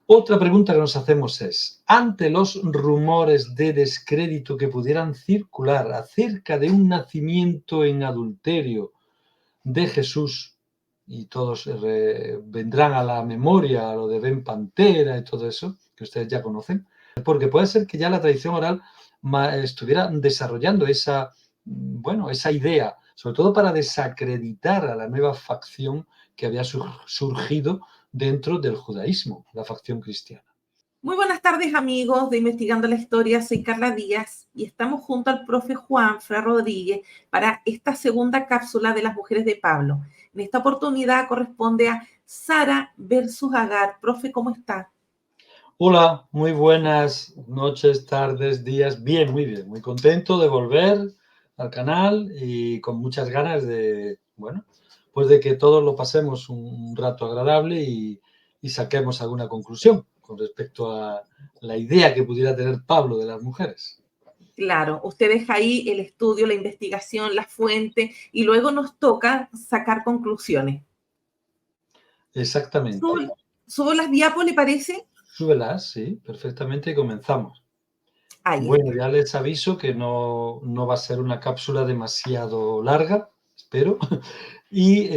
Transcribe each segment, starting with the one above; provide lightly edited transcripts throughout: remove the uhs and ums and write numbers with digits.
Otra pregunta que nos hacemos es, ante los rumores de descrédito que pudieran circular acerca de un nacimiento en adulterio de Jesús, y todos vendrán a la memoria lo de Ben Pantera y todo eso, que ustedes ya conocen, porque puede ser que ya la tradición oral estuviera desarrollando esa idea, sobre todo para desacreditar a la nueva facción que había surgido dentro del judaísmo, la facción cristiana. Muy buenas tardes, amigos de Investigando la Historia. Soy Carla Díaz y estamos junto al profe Juan Fra Rodríguez para esta segunda cápsula de las mujeres de Pablo. En esta oportunidad corresponde a Sara versus Agar. Profe, ¿cómo está? Hola, muy buenas noches, tardes, días. Bien, muy contento de volver al canal y con muchas ganas de, pues de que todos lo pasemos un rato agradable y saquemos alguna conclusión con respecto a la idea que pudiera tener Pablo de las mujeres. Claro, usted deja ahí el estudio, la investigación, la fuente y luego nos toca sacar conclusiones. Exactamente. ¿Subo las diapos, le parece? Súbelas, sí, perfectamente, y comenzamos. Ahí Bueno, está. ya les aviso que no va a ser una cápsula demasiado larga, espero. Y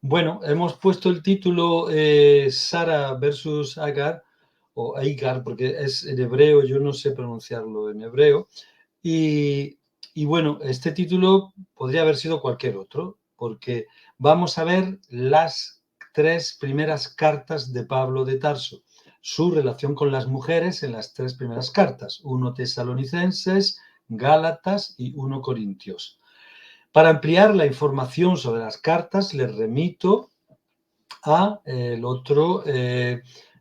bueno, hemos puesto el título Sara versus Agar, o Agar, porque es en hebreo, yo no sé pronunciarlo en hebreo. Y bueno, este título podría haber sido cualquier otro, porque vamos a ver las 3 primeras cartas de Pablo de Tarso, su relación con las mujeres en las 3 primeras cartas, 1 Tesalonicenses, Gálatas y 1 Corintios. Para ampliar la información sobre las cartas, les remito a el otro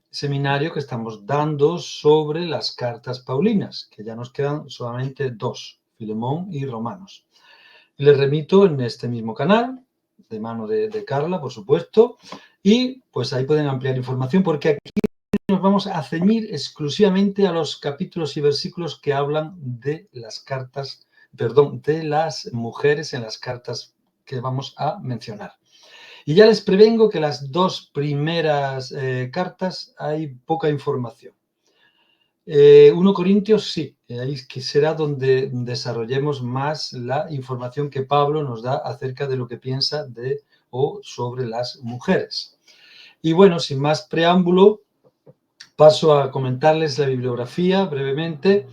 seminario que estamos dando sobre las cartas paulinas, que ya nos quedan solamente 2, Filemón y Romanos. Les remito en este mismo canal, de mano de Carla, por supuesto, y pues ahí pueden ampliar información, porque aquí nos vamos a ceñir exclusivamente a los capítulos y versículos que hablan de las cartas, de las mujeres en las cartas que vamos a mencionar. Y ya les prevengo que las 2 primeras cartas hay poca información. 1 Corintios sí, ahí que será donde desarrollemos más la información que Pablo nos da acerca de lo que piensa de o sobre las mujeres. Y bueno, sin más preámbulo, paso a comentarles la bibliografía brevemente.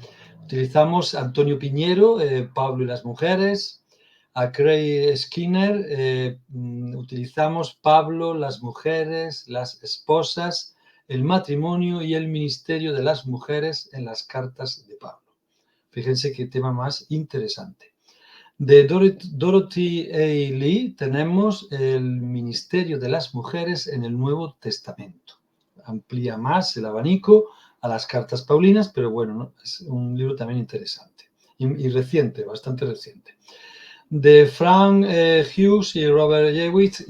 Utilizamos Antonio Piñero, Pablo y las mujeres. A Craig Skinner, utilizamos Pablo, las mujeres, las esposas, el matrimonio y el ministerio de las mujeres en las cartas de Pablo. Fíjense qué tema más interesante. De Dorothy A. Lee tenemos el ministerio de las mujeres en el Nuevo Testamento. Amplía más el abanico a las cartas paulinas, pero bueno, ¿no? Es un libro también interesante y reciente, bastante reciente. De Frank Hughes y Robert Jewett,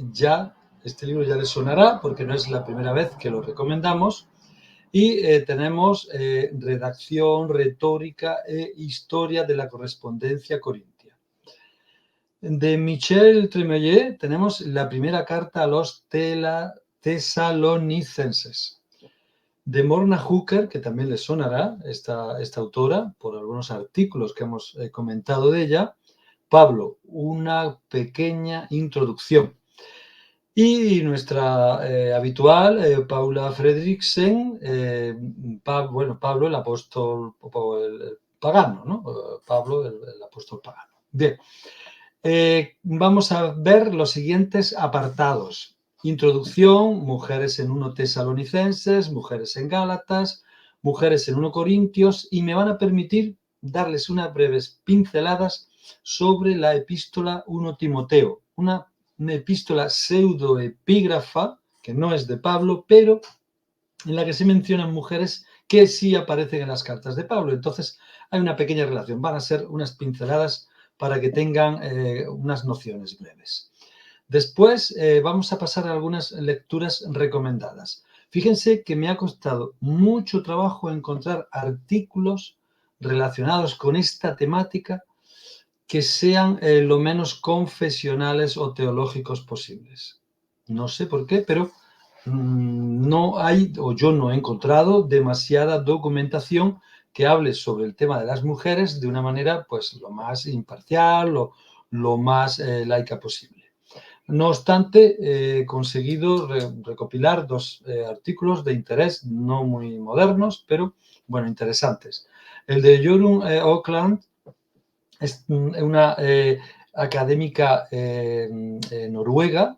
este libro ya les sonará porque no es la primera vez que lo recomendamos. Y tenemos redacción, retórica e historia de la correspondencia corintia. De Michel Tremollet tenemos la primera carta a los tesalonicenses. De Morna Hooker, que también les sonará esta autora por algunos artículos que hemos comentado de ella, Pablo, una pequeña introducción. Y nuestra habitual, Paula Fredriksen, Pablo el apóstol el pagano, ¿no? Pablo el apóstol pagano. Bien, vamos a ver los siguientes apartados. Introducción, mujeres en 1 Tesalonicenses, mujeres en Gálatas, mujeres en 1 Corintios, y me van a permitir darles unas breves pinceladas sobre la epístola 1 Timoteo, una epístola pseudoepígrafa, que no es de Pablo, pero en la que se mencionan mujeres que sí aparecen en las cartas de Pablo. Entonces hay una pequeña relación, van a ser unas pinceladas para que tengan unas nociones breves. Después vamos a pasar a algunas lecturas recomendadas. Fíjense que me ha costado mucho trabajo encontrar artículos relacionados con esta temática que sean lo menos confesionales o teológicos posibles. No sé por qué, pero no hay, o yo no he encontrado demasiada documentación que hable sobre el tema de las mujeres de una manera pues lo más imparcial, lo más laica posible. No obstante, he conseguido recopilar dos artículos de interés, no muy modernos, pero bueno, interesantes. El de Jorunn Auckland es una académica noruega,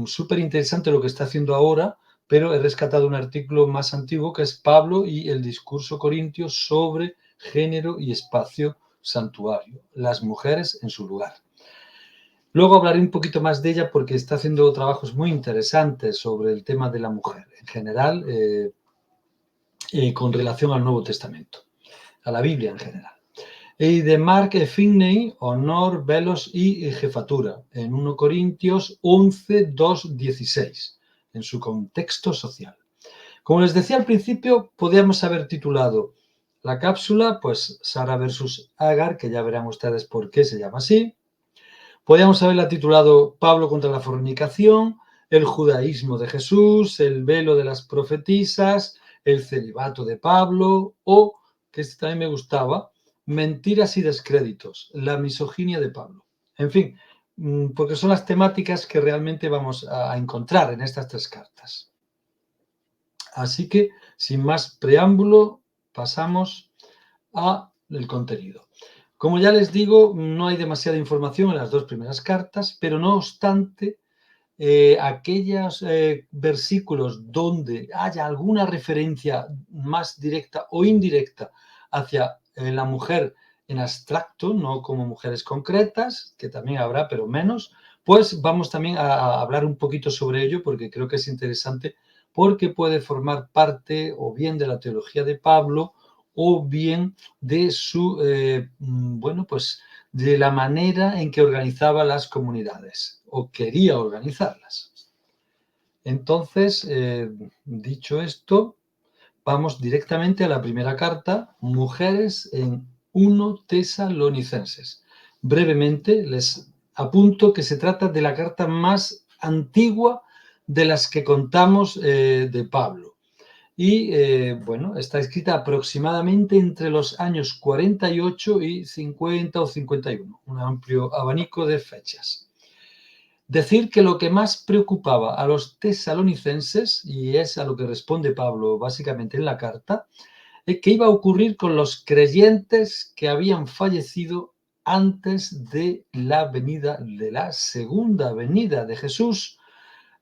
súper interesante lo que está haciendo ahora, pero he rescatado un artículo más antiguo que es Pablo y el discurso corintio sobre género y espacio santuario, las mujeres en su lugar. Luego hablaré un poquito más de ella porque está haciendo trabajos muy interesantes sobre el tema de la mujer en general, con relación al Nuevo Testamento, a la Biblia en general. Y de Mark Finney, honor, velos y jefatura, en 1 Corintios 11, 2, 16, en su contexto social. Como les decía al principio, podríamos haber titulado la cápsula, pues Sara versus Agar, que ya verán ustedes por qué se llama así. Podríamos haberla titulado Pablo contra la fornicación, el judaísmo de Jesús, el velo de las profetisas, el celibato de Pablo o, que este también me gustaba, mentiras y descréditos, la misoginia de Pablo. En fin, porque son las temáticas que realmente vamos a encontrar en estas tres cartas. Así que, sin más preámbulo, pasamos al contenido. Como ya les digo, no hay demasiada información en las dos primeras cartas, pero no obstante, aquellos versículos donde haya alguna referencia más directa o indirecta hacia la mujer en abstracto, no como mujeres concretas, que también habrá, pero menos, pues vamos también a hablar un poquito sobre ello porque creo que es interesante, porque puede formar parte o bien de la teología de Pablo o bien de su, bueno, pues de la manera en que organizaba las comunidades o quería organizarlas. Entonces, dicho esto, vamos directamente a la primera carta, Mujeres en 1 Tesalonicenses. Brevemente les apunto que se trata de la carta más antigua de las que contamos de Pablo. Y bueno, está escrita aproximadamente entre los años 48 y 50 o 51, un amplio abanico de fechas. Decir que lo que más preocupaba a los tesalonicenses, y es a lo que responde Pablo básicamente en la carta, es que iba a ocurrir con los creyentes que habían fallecido antes de la venida, de la segunda venida de Jesús,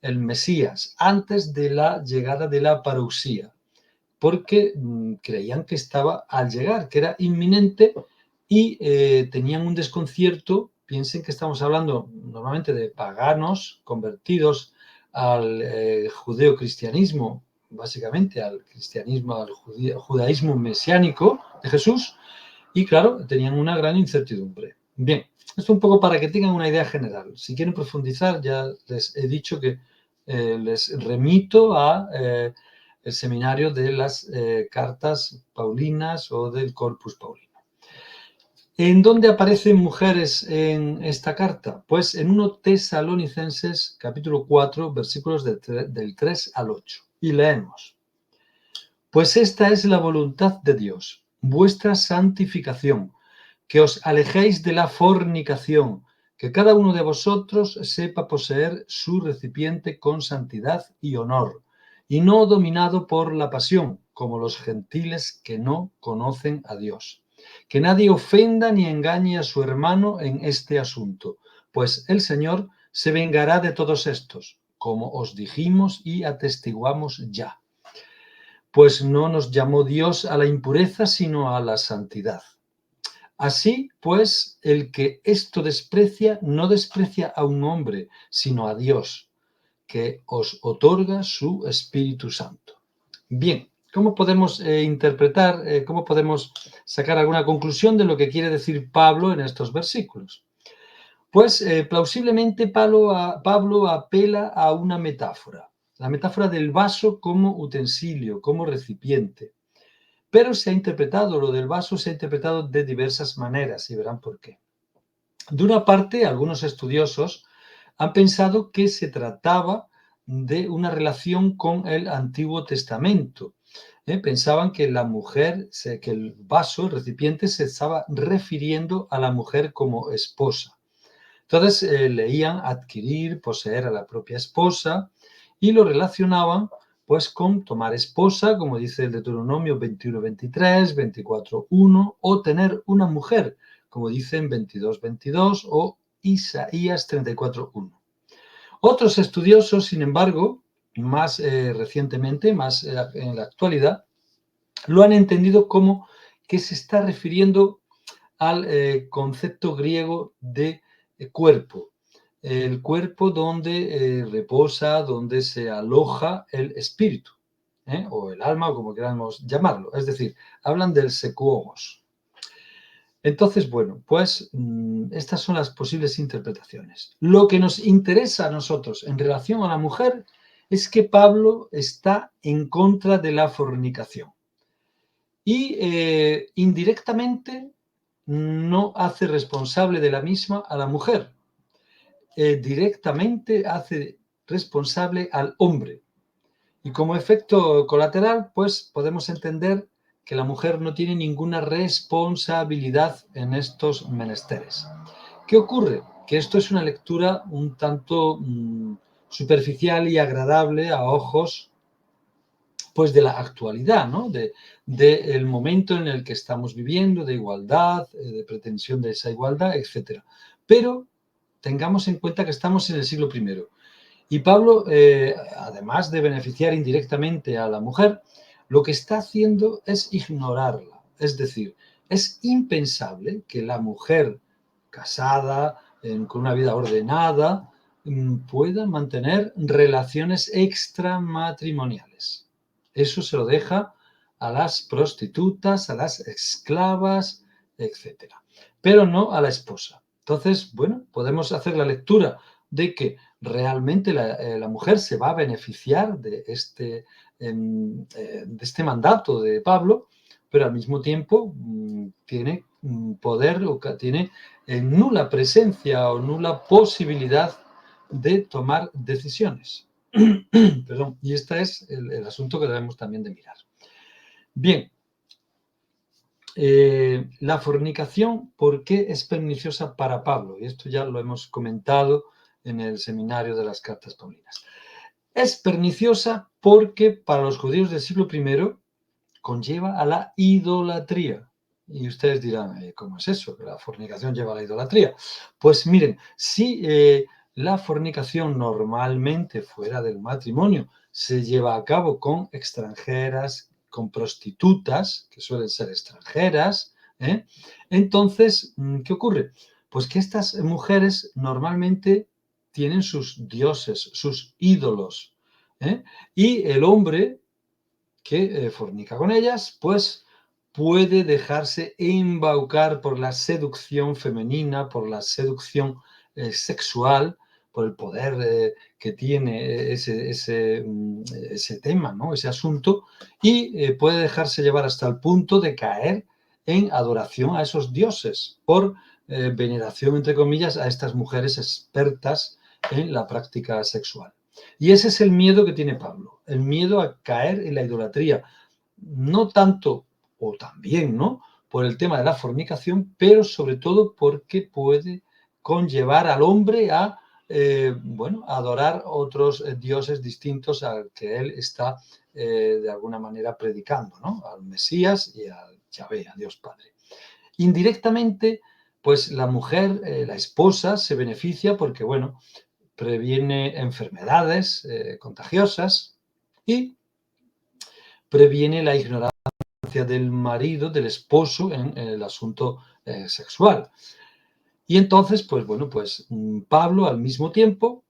el Mesías, antes de la llegada de la parusía, porque creían que estaba al llegar, que era inminente y tenían un desconcierto. Piensen que estamos hablando normalmente de paganos convertidos al judeocristianismo, básicamente al cristianismo, al judaísmo mesiánico de Jesús, y claro, tenían una gran incertidumbre. Bien, esto un poco para que tengan una idea general. Si quieren profundizar, ya les he dicho que les remito a el seminario de las cartas paulinas o del Corpus Paulino. ¿En dónde aparecen mujeres en esta carta? Pues en 1 Tesalonicenses, capítulo 4, versículos del 3 al 8. Y leemos. Pues esta es la voluntad de Dios, vuestra santificación, que os alejéis de la fornicación, que cada uno de vosotros sepa poseer su recipiente con santidad y honor, y no dominado por la pasión, como los gentiles que no conocen a Dios. Que nadie ofenda ni engañe a su hermano en este asunto, pues el Señor se vengará de todos estos, como os dijimos y atestiguamos ya. Pues no nos llamó Dios a la impureza, sino a la santidad. Así pues, el que esto desprecia, no desprecia a un hombre, sino a Dios, que os otorga su Espíritu Santo. Bien, ¿cómo podemos interpretar, cómo podemos sacar alguna conclusión de lo que quiere decir Pablo en estos versículos? Pues plausiblemente Pablo apela a una metáfora, la metáfora del vaso como utensilio, como recipiente. Pero se ha interpretado, lo del vaso se ha interpretado de diversas maneras y verán por qué. De una parte, algunos estudiosos han pensado que se trataba de una relación con el Antiguo Testamento. Pensaban que la mujer, que el vaso, el recipiente, se estaba refiriendo a la mujer como esposa. Entonces leían adquirir, poseer a la propia esposa y lo relacionaban pues con tomar esposa, como dice el Deuteronomio 21:23, 24:1, o tener una mujer, como dicen 22:22 o Isaías 34:1. Otros estudiosos, sin embargo, más recientemente, más en la actualidad, lo han entendido como que se está refiriendo al concepto griego de cuerpo. El cuerpo donde reposa, donde se aloja el espíritu, o el alma, o como queramos llamarlo. Es decir, hablan del sekouos. Entonces, bueno, pues estas son las posibles interpretaciones. Lo que nos interesa a nosotros en relación a la mujer es que Pablo está en contra de la fornicación y indirectamente no hace responsable de la misma a la mujer, directamente hace responsable al hombre. Y como efecto colateral, pues podemos entender que la mujer no tiene ninguna responsabilidad en estos menesteres. ¿Qué ocurre? Que esto es una lectura un tanto superficial y agradable a ojos pues de la actualidad, ¿no? El momento en el que estamos viviendo, de igualdad, de pretensión de esa igualdad, etc. Pero tengamos en cuenta que estamos en el siglo I. Y Pablo, además de beneficiar indirectamente a la mujer, lo que está haciendo es ignorarla. Es decir, es impensable que la mujer casada, con una vida ordenada, pueda mantener relaciones extramatrimoniales. Eso se lo deja a las prostitutas, a las esclavas, etc. Pero no a la esposa. Entonces, bueno, podemos hacer la lectura de que realmente la mujer se va a beneficiar de este mandato de Pablo, pero al mismo tiempo tiene poder o tiene nula presencia o nula posibilidad de tomar decisiones. Perdón, y este es el asunto que debemos también de mirar. Bien, la fornicación, ¿por qué es perniciosa para Pablo? Y esto ya lo hemos comentado en el seminario de las cartas paulinas. Es perniciosa porque para los judíos del siglo I conlleva a la idolatría. Y ustedes dirán, ¿cómo es eso? ¿Que la fornicación lleva a la idolatría? Pues miren, si la fornicación normalmente fuera del matrimonio se lleva a cabo con extranjeras, con prostitutas, que suelen ser extranjeras, entonces, ¿qué ocurre? Pues que estas mujeres normalmente tienen sus dioses, sus ídolos, y el hombre que fornica con ellas, pues puede dejarse embaucar por la seducción femenina, por la seducción sexual, por el poder que tiene ese tema, ¿no? Ese asunto, y puede dejarse llevar hasta el punto de caer en adoración a esos dioses, por veneración, entre comillas, a estas mujeres expertas en la práctica sexual. Y ese es el miedo que tiene Pablo, el miedo a caer en la idolatría, no tanto o también, ¿no?, por el tema de la fornicación, pero sobre todo porque puede conllevar al hombre a, adorar otros dioses distintos al que él está de alguna manera predicando, ¿no?, al Mesías y a Yahvé, a Dios Padre. Indirectamente, pues la mujer, la esposa, se beneficia porque, bueno, previene enfermedades contagiosas y previene la ignorancia del marido, del esposo, en el asunto sexual. Y entonces, pues bueno, pues Pablo al mismo tiempo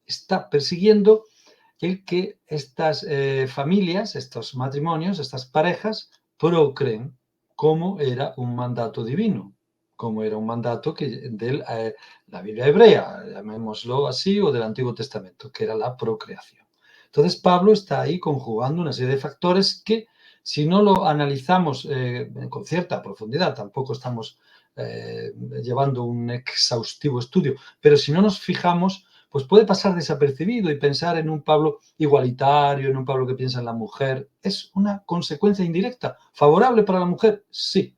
está persiguiendo el que estas familias, estos matrimonios, estas parejas procreen, como era un mandato divino, como era un mandato de la Biblia hebrea, llamémoslo así, o del Antiguo Testamento, que era la procreación. Entonces Pablo está ahí conjugando una serie de factores que, si no lo analizamos con cierta profundidad, tampoco estamos llevando un exhaustivo estudio, pero si no nos fijamos, pues puede pasar desapercibido y pensar en un Pablo igualitario, en un Pablo que piensa en la mujer. Es una consecuencia indirecta. ¿Favorable para la mujer? Sí,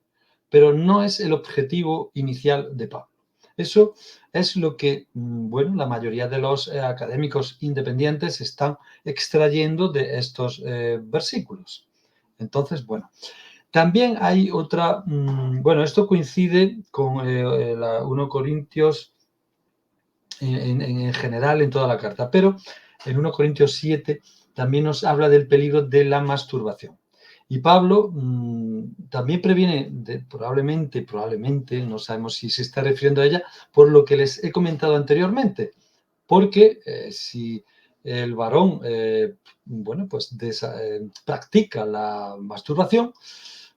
pero no es el objetivo inicial de Pablo. Eso es lo que, bueno, la mayoría de los académicos independientes están extrayendo de estos versículos. Entonces, bueno, también hay otra, bueno, esto coincide con 1 Corintios en general en toda la carta, pero en 1 Corintios 7 también nos habla del peligro de la masturbación. Y Pablo también previene, probablemente, no sabemos si se está refiriendo a ella, por lo que les he comentado anteriormente, porque si el varón, bueno, pues practica la masturbación,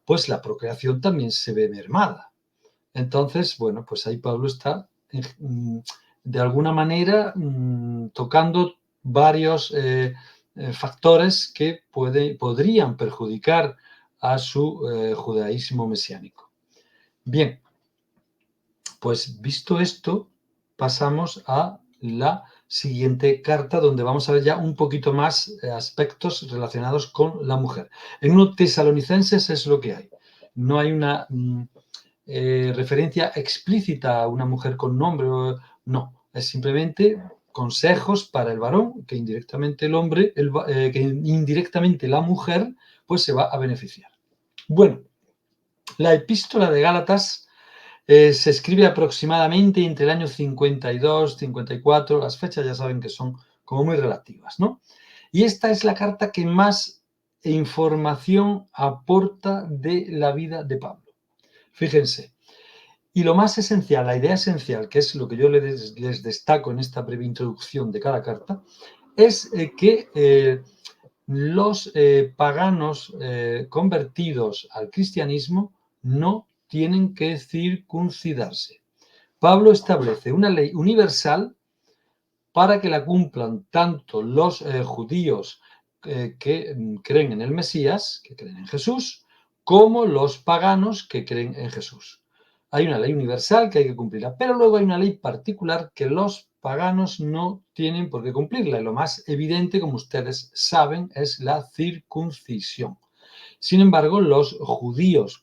pues la procreación también se ve mermada. Entonces, bueno, pues ahí Pablo está de alguna manera tocando varios factores que podrían perjudicar a su judaísmo mesiánico. Bien, pues visto esto, pasamos a la siguiente carta, donde vamos a ver ya un poquito más aspectos relacionados con la mujer. En 1 Tesalonicenses es lo que hay. No hay una referencia explícita a una mujer con nombre, no, es simplemente consejos para el varón, que indirectamente el hombre, que indirectamente la mujer, pues se va a beneficiar. Bueno, la epístola de Gálatas se escribe aproximadamente entre el año 52, 54, las fechas ya saben que son como muy relativas, ¿no? Y esta es la carta que más información aporta de la vida de Pablo. Fíjense, y lo más esencial, la idea esencial, que es lo que yo les destaco en esta breve introducción de cada carta, es que los paganos convertidos al cristianismo no tienen que circuncidarse. Pablo establece una ley universal para que la cumplan tanto los judíos que creen en el Mesías, que creen en Jesús, como los paganos que creen en Jesús. Hay una ley universal que hay que cumplirla, pero luego hay una ley particular que los paganos no tienen por qué cumplirla. Y lo más evidente, como ustedes saben, es la circuncisión. Sin embargo, los judíos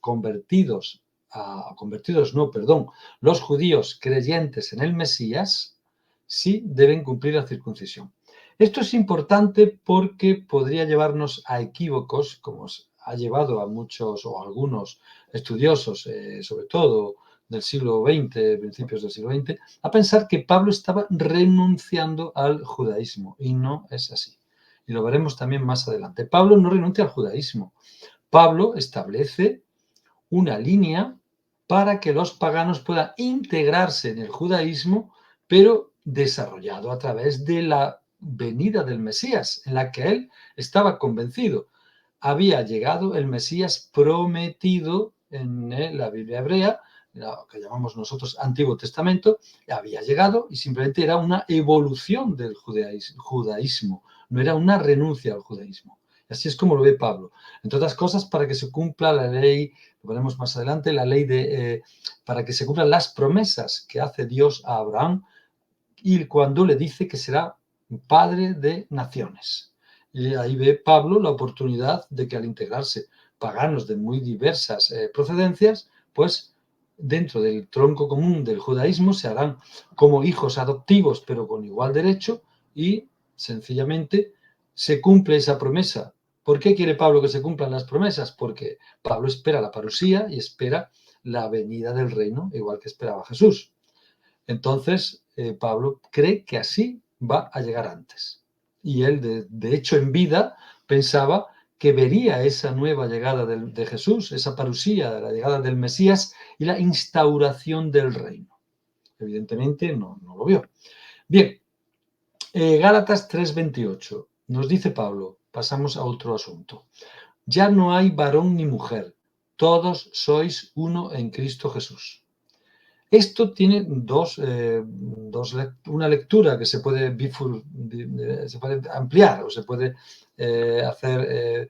los judíos creyentes en el Mesías sí deben cumplir la circuncisión. Esto es importante porque podría llevarnos a equívocos, como ha llevado a muchos o a algunos estudiosos, sobre todo del siglo XX, principios del siglo XX, a pensar que Pablo estaba renunciando al judaísmo, y no es así. Y lo veremos también más adelante. Pablo no renuncia al judaísmo. Pablo establece una línea para que los paganos puedan integrarse en el judaísmo, pero desarrollado a través de la venida del Mesías, en la que él estaba convencido. Había llegado el Mesías prometido en la Biblia hebrea, lo que llamamos nosotros Antiguo Testamento, había llegado y simplemente era una evolución del judaísmo, no era una renuncia al judaísmo. Así es como lo ve Pablo. Entre otras cosas, para que se cumpla la ley, lo veremos más adelante, la ley para que se cumplan las promesas que hace Dios a Abraham y cuando le dice que será padre de naciones. Y ahí ve Pablo la oportunidad de que al integrarse paganos de muy diversas procedencias, pues dentro del tronco común del judaísmo se harán como hijos adoptivos, pero con igual derecho, y sencillamente se cumple esa promesa. ¿Por qué quiere Pablo que se cumplan las promesas? Porque Pablo espera la parusía y espera la venida del reino, igual que esperaba Jesús. Entonces, Pablo cree que así va a llegar antes. Y él, de hecho, en vida pensaba que vería esa nueva llegada de Jesús, esa parusía, la llegada del Mesías y la instauración del reino. Evidentemente no lo vio. Bien, Gálatas 3:28 nos dice Pablo, pasamos a otro asunto. Ya no hay varón ni mujer, todos sois uno en Cristo Jesús. Esto tiene una lectura que se puede ampliar o se puede hacer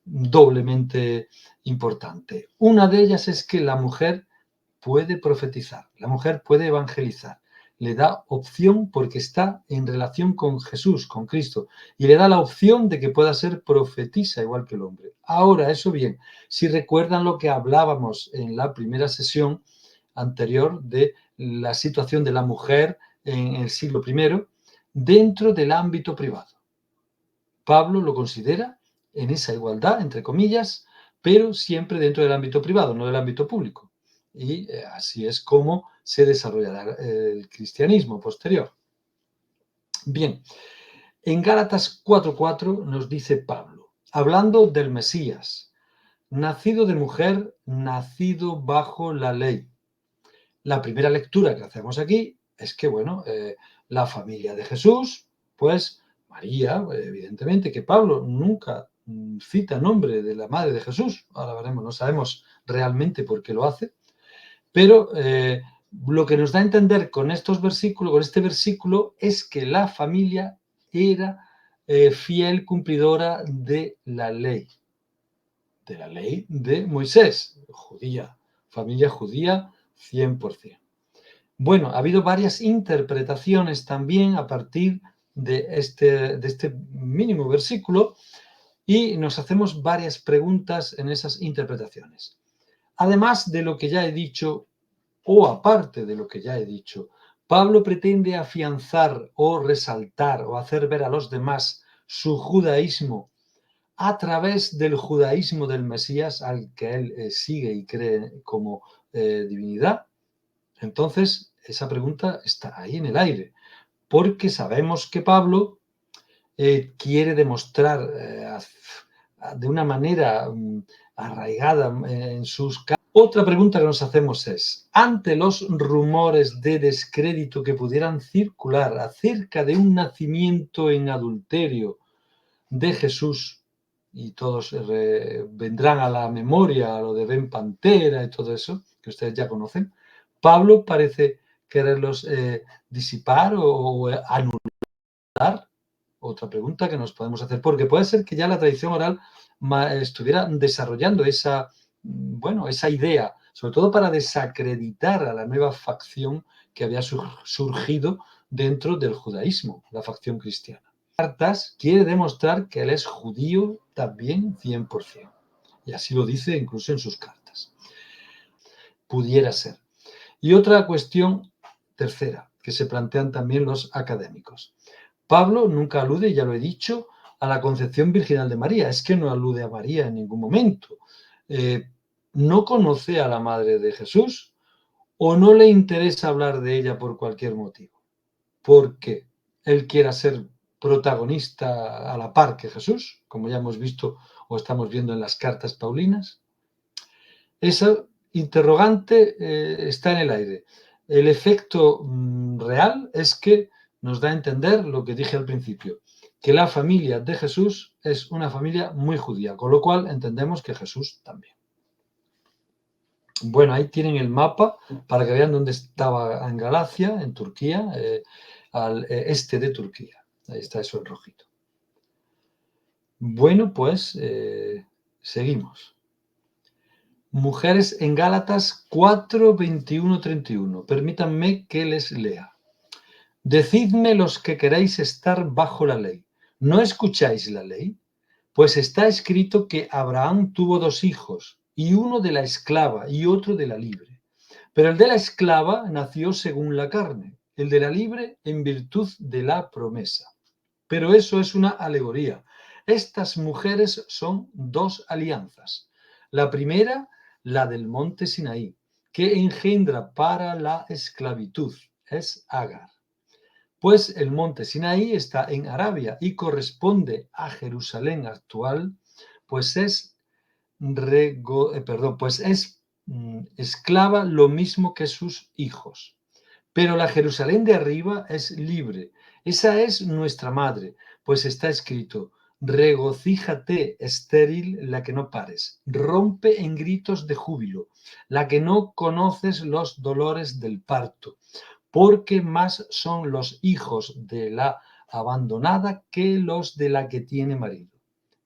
doblemente importante. Una de ellas es que la mujer puede profetizar, la mujer puede evangelizar. le da opción porque está en relación con Jesús, con Cristo, y le da la opción de que pueda ser profetisa igual que el hombre. Ahora, eso bien, si recuerdan lo que hablábamos en la primera sesión anterior de la situación de la mujer en el siglo I dentro del ámbito privado. Pablo lo considera en esa igualdad, entre comillas, pero siempre dentro del ámbito privado, no del ámbito público. Y así es como se desarrollará el cristianismo posterior. Bien, en Gálatas 4:4 nos dice Pablo, hablando del Mesías, nacido de mujer, nacido bajo la ley. La primera lectura que hacemos aquí es que, bueno, la familia de Jesús, pues María, evidentemente, que Pablo nunca cita nombre de la madre de Jesús, ahora veremos, no sabemos realmente por qué lo hace, pero lo que nos da a entender con estos versículos, con este versículo, es que la familia era fiel cumplidora de la ley de Moisés, judía, familia judía 100%. Bueno, ha habido varias interpretaciones también a partir de este mínimo versículo y nos hacemos varias preguntas en esas interpretaciones. Además de lo que ya he dicho, o aparte de lo que ya he dicho, Pablo pretende afianzar o resaltar o hacer ver a los demás su judaísmo a través del judaísmo del Mesías al que él sigue y cree como divinidad. Entonces, esa pregunta está ahí en el aire, porque sabemos que Pablo quiere demostrar de una manera arraigada en sus... Otra pregunta que nos hacemos es, ante los rumores de descrédito que pudieran circular acerca de un nacimiento en adulterio de Jesús, y todos vendrán a la memoria lo de Ben Pantera y todo eso, que ustedes ya conocen, Pablo parece quererlos disipar o anular. Otra pregunta que nos podemos hacer, porque puede ser que ya la tradición oral estuviera desarrollando esa idea, sobre todo para desacreditar a la nueva facción que había surgido dentro del judaísmo, la facción cristiana. Cartas quiere demostrar que él es judío también 100%. Y así lo dice incluso en sus cartas. Pudiera ser. Y otra cuestión tercera que se plantean también los académicos. Pablo nunca alude, ya lo he dicho, a la concepción virginal de María. Es que no alude a María en ningún momento. No conoce a la madre de Jesús o no le interesa hablar de ella por cualquier motivo. Porque él quiera ser protagonista a la par que Jesús, como ya hemos visto o estamos viendo en las cartas paulinas. Esa interrogante está en el aire. El efecto real es que nos da a entender lo que dije al principio, que la familia de Jesús es una familia muy judía, con lo cual entendemos que Jesús también. Bueno, ahí tienen el mapa para que vean dónde estaba en Galacia, en Turquía, al este de Turquía. Ahí está eso en rojito. Bueno, pues seguimos. Mujeres en Gálatas 4, 21, 31. Permítanme que les lea. Decidme los que queréis estar bajo la ley. ¿No escucháis la ley? Pues está escrito que Abraham tuvo 2 hijos, y uno de la esclava y otro de la libre. Pero el de la esclava nació según la carne, el de la libre en virtud de la promesa. Pero eso es una alegoría. Estas mujeres son 2 alianzas. La primera, la del monte Sinaí, que engendra para la esclavitud, es Agar. Pues el monte Sinaí está en Arabia y corresponde a Jerusalén actual, pues es esclava lo mismo que sus hijos. Pero la Jerusalén de arriba es libre. Esa es nuestra madre, pues está escrito, regocíjate, estéril, la que no pares, rompe en gritos de júbilo, la que no conoces los dolores del parto, porque más son los hijos de la abandonada que los de la que tiene marido.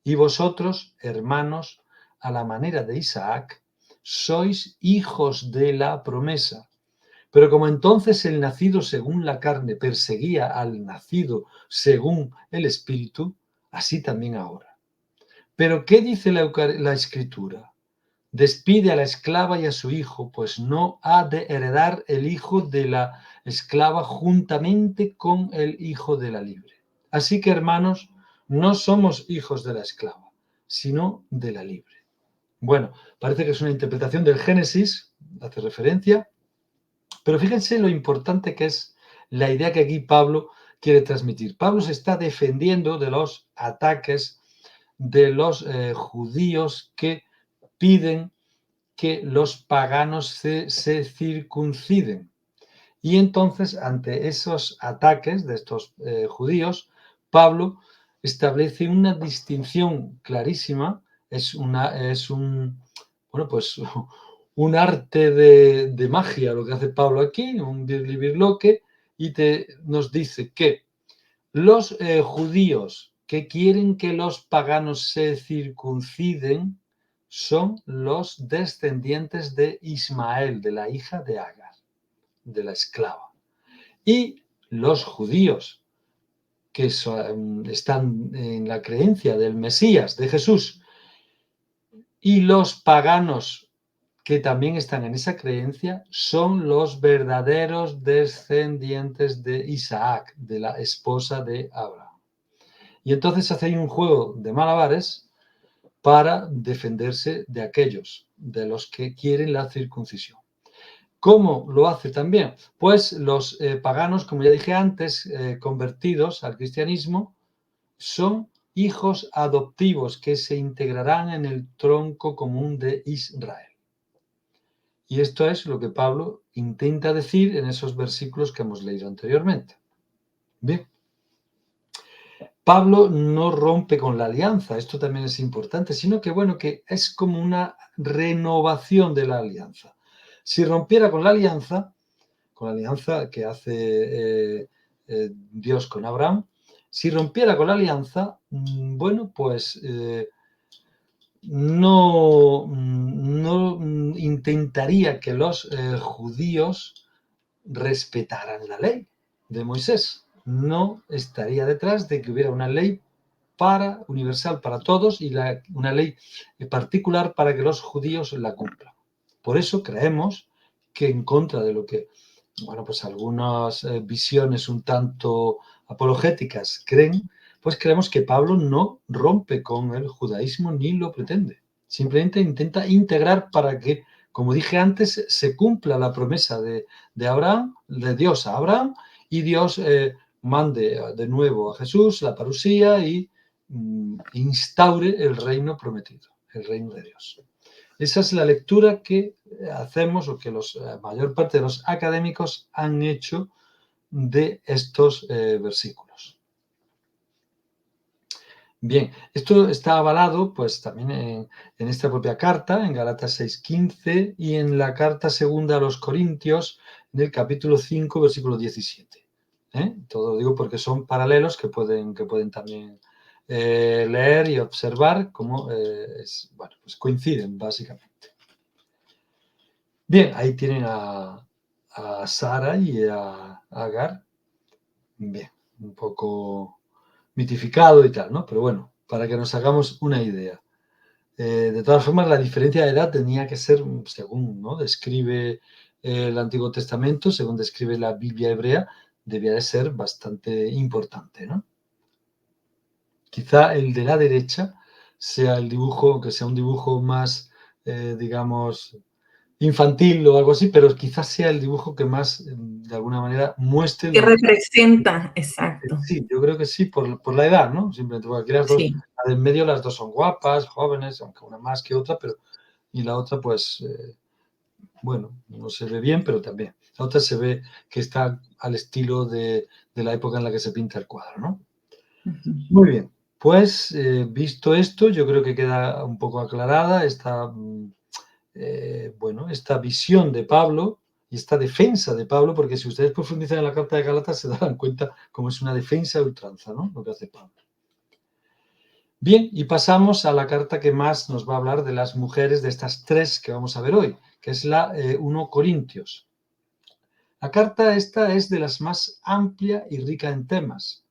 Y vosotros, hermanos, a la manera de Isaac, sois hijos de la promesa, Pero como entonces el nacido según la carne perseguía al nacido según el Espíritu, así también ahora. Pero ¿qué dice la Escritura? Despide a la esclava y a su hijo, pues no ha de heredar el hijo de la esclava juntamente con el hijo de la libre. Así que, hermanos, no somos hijos de la esclava, sino de la libre. Bueno, parece que es una interpretación del Génesis, hace referencia, pero fíjense lo importante que es la idea que aquí Pablo quiere transmitir. Pablo se está defendiendo de los ataques de los judíos que piden que los paganos se circunciden. Y entonces, ante esos ataques de estos judíos, Pablo establece una distinción clarísima. Es un, bueno, pues, un arte de magia lo que hace Pablo aquí, un birlibirloque, y nos dice que los judíos que quieren que los paganos se circunciden son los descendientes de Ismael, de la hija de Agar, de la esclava. Y los judíos que están en la creencia del Mesías, de Jesús, y los paganos que también están en esa creencia, son los verdaderos descendientes de Isaac, de la esposa de Abraham. Y entonces hace ahí un juego de malabares para defenderse de aquellos, de los que quieren la circuncisión. ¿Cómo lo hace también? Pues los paganos, como ya dije antes, convertidos al cristianismo, son hijos adoptivos que se integrarán en el tronco común de Israel. Y esto es lo que Pablo intenta decir en esos versículos que hemos leído anteriormente. Bien. Pablo no rompe con la alianza, esto también es importante, sino que, bueno, que es como una renovación de la alianza. Si rompiera con la alianza que hace Dios con Abraham, si rompiera con la alianza, bueno, pues no intentaría que los judíos respetaran la ley de Moisés. No estaría detrás de que hubiera una ley universal para todos y una ley particular para que los judíos la cumplan. Por eso creemos que en contra de lo que, bueno, pues algunas visiones un tanto apologéticas creen, pues creemos que Pablo no rompe con el judaísmo ni lo pretende. Simplemente intenta integrar para que, como dije antes, se cumpla la promesa de Abraham, de Dios a Abraham, y Dios mande de nuevo a Jesús la parusía y instaure el reino prometido, el reino de Dios. Esa es la lectura que hacemos o que la mayor parte de los académicos han hecho de estos versículos. Bien, esto está avalado pues también en esta propia carta, en Gálatas 6:15 y en la carta segunda a los Corintios, en el capítulo 5, versículo 17. Todo lo digo porque son paralelos que pueden también leer y observar cómo bueno, pues coinciden básicamente. Bien, ahí tienen a Sara y a Agar. Bien, un poco mitificado y tal, ¿no? Pero bueno, para que nos hagamos una idea. De todas formas, la diferencia de edad tenía que ser, según ¿no? describe el Antiguo Testamento, según describe la Biblia hebrea, debía de ser bastante importante, ¿no? Quizá el de la derecha sea el dibujo, que sea un dibujo más, digamos, infantil o algo así, pero quizás sea el dibujo que más, de alguna manera, muestre Que lo que... representa, exacto. Sí, yo creo que sí, por la edad, ¿no? Simplemente porque aquí las dos, Sí. la del medio las dos son guapas, jóvenes, aunque una más que otra, pero y la otra pues, bueno, no se ve bien, pero también. La otra se ve que está al estilo de la época en la que se pinta el cuadro, ¿no? Uh-huh. Muy bien, pues visto esto, yo creo que queda un poco aclarada esta, bueno, esta visión de Pablo y esta defensa de Pablo, porque si ustedes profundizan en la carta de Gálatas se darán cuenta cómo es una defensa a ultranza, ¿no? Lo que hace Pablo. Bien, y pasamos a la carta que más nos va a hablar de las mujeres de estas tres que vamos a ver hoy, que es la 1 Corintios. La carta esta es de las más amplia y rica en temas,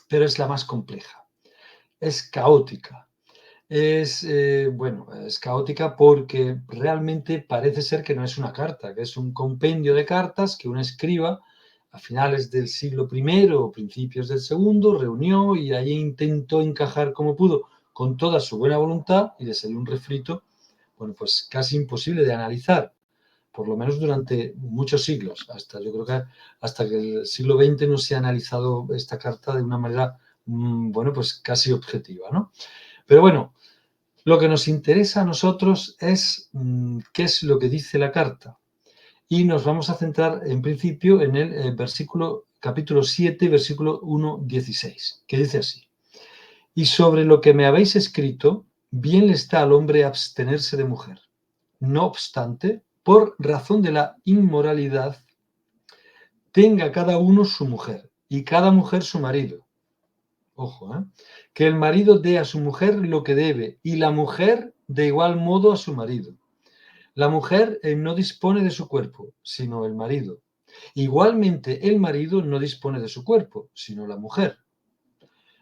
pero es la más compleja. Es caótica. Es caótica porque realmente parece ser que no es una carta, que es un compendio de cartas que un escriba a finales del siglo I o principios del segundo reunió y ahí intentó encajar como pudo con toda su buena voluntad y le salió un refrito, bueno, pues casi imposible de analizar, por lo menos durante muchos siglos, yo creo que hasta que el siglo XX no se ha analizado esta carta de una manera, bueno, pues casi objetiva, ¿no? Pero bueno, lo que nos interesa a nosotros es qué es lo que dice la carta. Y nos vamos a centrar en principio en el capítulo 7, versículo 1:16, que dice así: y sobre lo que me habéis escrito, bien le está al hombre abstenerse de mujer. No obstante, por razón de la inmoralidad, tenga cada uno su mujer y cada mujer su marido. Ojo, que el marido dé a su mujer lo que debe y la mujer de igual modo a su marido. La mujer no dispone de su cuerpo, sino el marido. Igualmente el marido no dispone de su cuerpo, sino la mujer.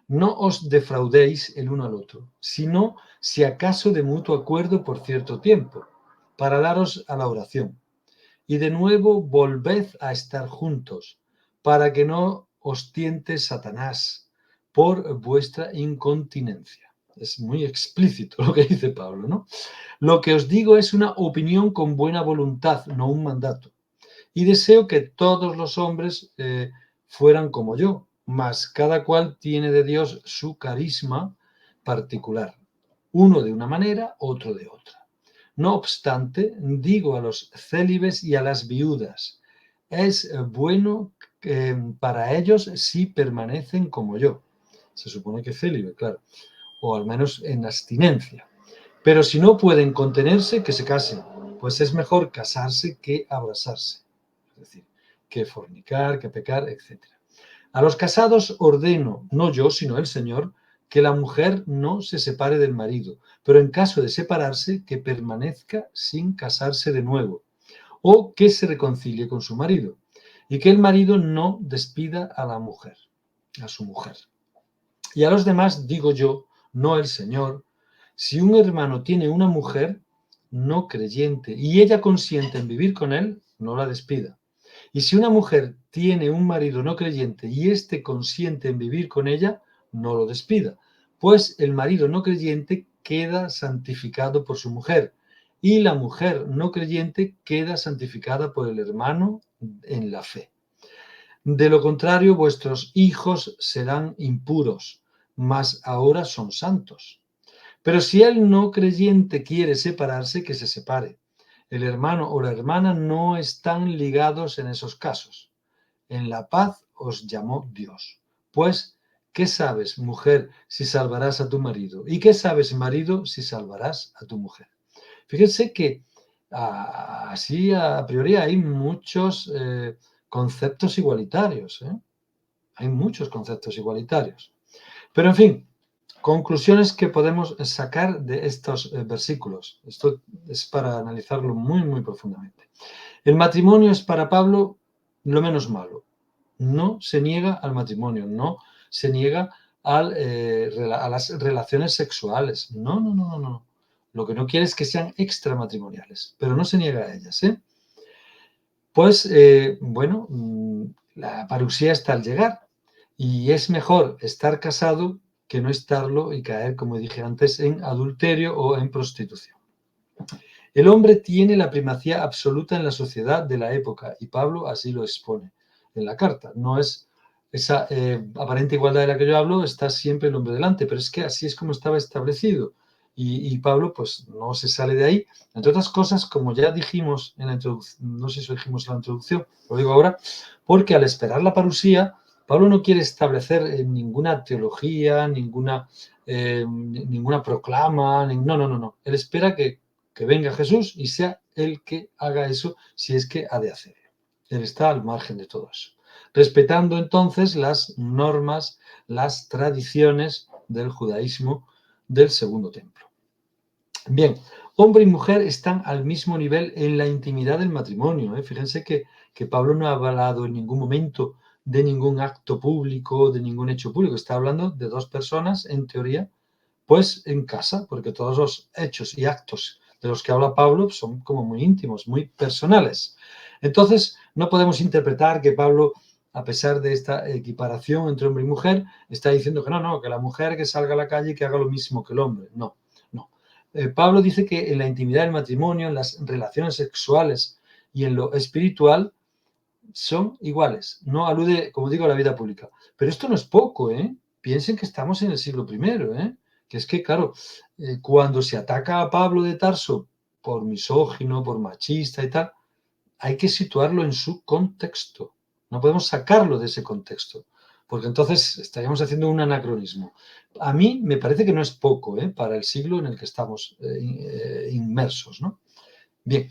No os defraudéis el uno al otro, sino si acaso de mutuo acuerdo por cierto tiempo, para daros a la oración. Y de nuevo volved a estar juntos, para que no os tiente Satanás por vuestra incontinencia. Es muy explícito lo que dice Pablo, ¿no? Lo que os digo es una opinión con buena voluntad, no un mandato. Y deseo que todos los hombres fueran como yo, mas cada cual tiene de Dios su carisma particular, uno de una manera, otro de otra. No obstante, digo a los célibes y a las viudas, es bueno para ellos si permanecen como yo. Se supone que célibe, claro, o al menos en abstinencia. Pero si no pueden contenerse, que se casen, pues es mejor casarse que abrazarse. Es decir, que fornicar, que pecar, etc. A los casados ordeno, no yo, sino el Señor, que la mujer no se separe del marido, pero en caso de separarse, que permanezca sin casarse de nuevo, o que se reconcilie con su marido, y que el marido no despida a la mujer, a su mujer. Y a los demás digo yo, no el Señor, si un hermano tiene una mujer no creyente y ella consiente en vivir con él, no la despida. Y si una mujer tiene un marido no creyente y éste consiente en vivir con ella, no lo despida, pues el marido no creyente queda santificado por su mujer y la mujer no creyente queda santificada por el hermano en la fe. De lo contrario, vuestros hijos serán impuros, mas ahora son santos. Pero si el no creyente quiere separarse, que se separe. El hermano o la hermana no están ligados en esos casos. En la paz os llamó Dios. Pues, ¿qué sabes, mujer, si salvarás a tu marido? ¿Y qué sabes, marido, si salvarás a tu mujer? Fíjense que así a priori hay muchos conceptos igualitarios. Hay muchos conceptos igualitarios. Pero, en fin, conclusiones que podemos sacar de estos versículos. Esto es para analizarlo muy, muy profundamente. El matrimonio es para Pablo lo menos malo. No se niega al matrimonio, no se niega a las relaciones sexuales. No, no, no, no, no. Lo que no quiere es que sean extramatrimoniales, pero no se niega a ellas. Pues, bueno, la parusía está al llegar y es mejor estar casado que no estarlo y caer, como dije antes, en adulterio o en prostitución. El hombre tiene la primacía absoluta en la sociedad de la época y Pablo así lo expone en la carta. No es esa aparente igualdad de la que yo hablo, está siempre el hombre delante, pero es que así es como estaba establecido. Y Pablo pues no se sale de ahí, entre otras cosas, como ya dijimos en la introducción, no sé si lo dijimos en la introducción, lo digo ahora, porque al esperar la parusía, Pablo no quiere establecer ninguna teología, ninguna proclama, no. Él espera que venga Jesús y sea él que haga eso si es que ha de hacer. Él está al margen de todo eso, respetando entonces las normas, las tradiciones del judaísmo del segundo templo. Bien, hombre y mujer están al mismo nivel en la intimidad del matrimonio. Fíjense que Pablo no ha hablado en ningún momento de ningún acto público, de ningún hecho público. Está hablando de dos personas, en teoría, pues en casa, porque todos los hechos y actos de los que habla Pablo son como muy íntimos, muy personales. Entonces, no podemos interpretar que Pablo, a pesar de esta equiparación entre hombre y mujer, está diciendo que no, que la mujer que salga a la calle y que haga lo mismo que el hombre. No. Pablo dice que en la intimidad del matrimonio, en las relaciones sexuales y en lo espiritual son iguales. No alude, como digo, a la vida pública. Pero esto no es poco, ¿eh? Piensen que estamos en el siglo I, ¿eh? Que es que, claro, cuando se ataca a Pablo de Tarso por misógino, por machista y tal, hay que situarlo en su contexto. No podemos sacarlo de ese contexto, porque entonces estaríamos haciendo un anacronismo. A mí me parece que no es poco, para el siglo en el que estamos inmersos, ¿no? Bien,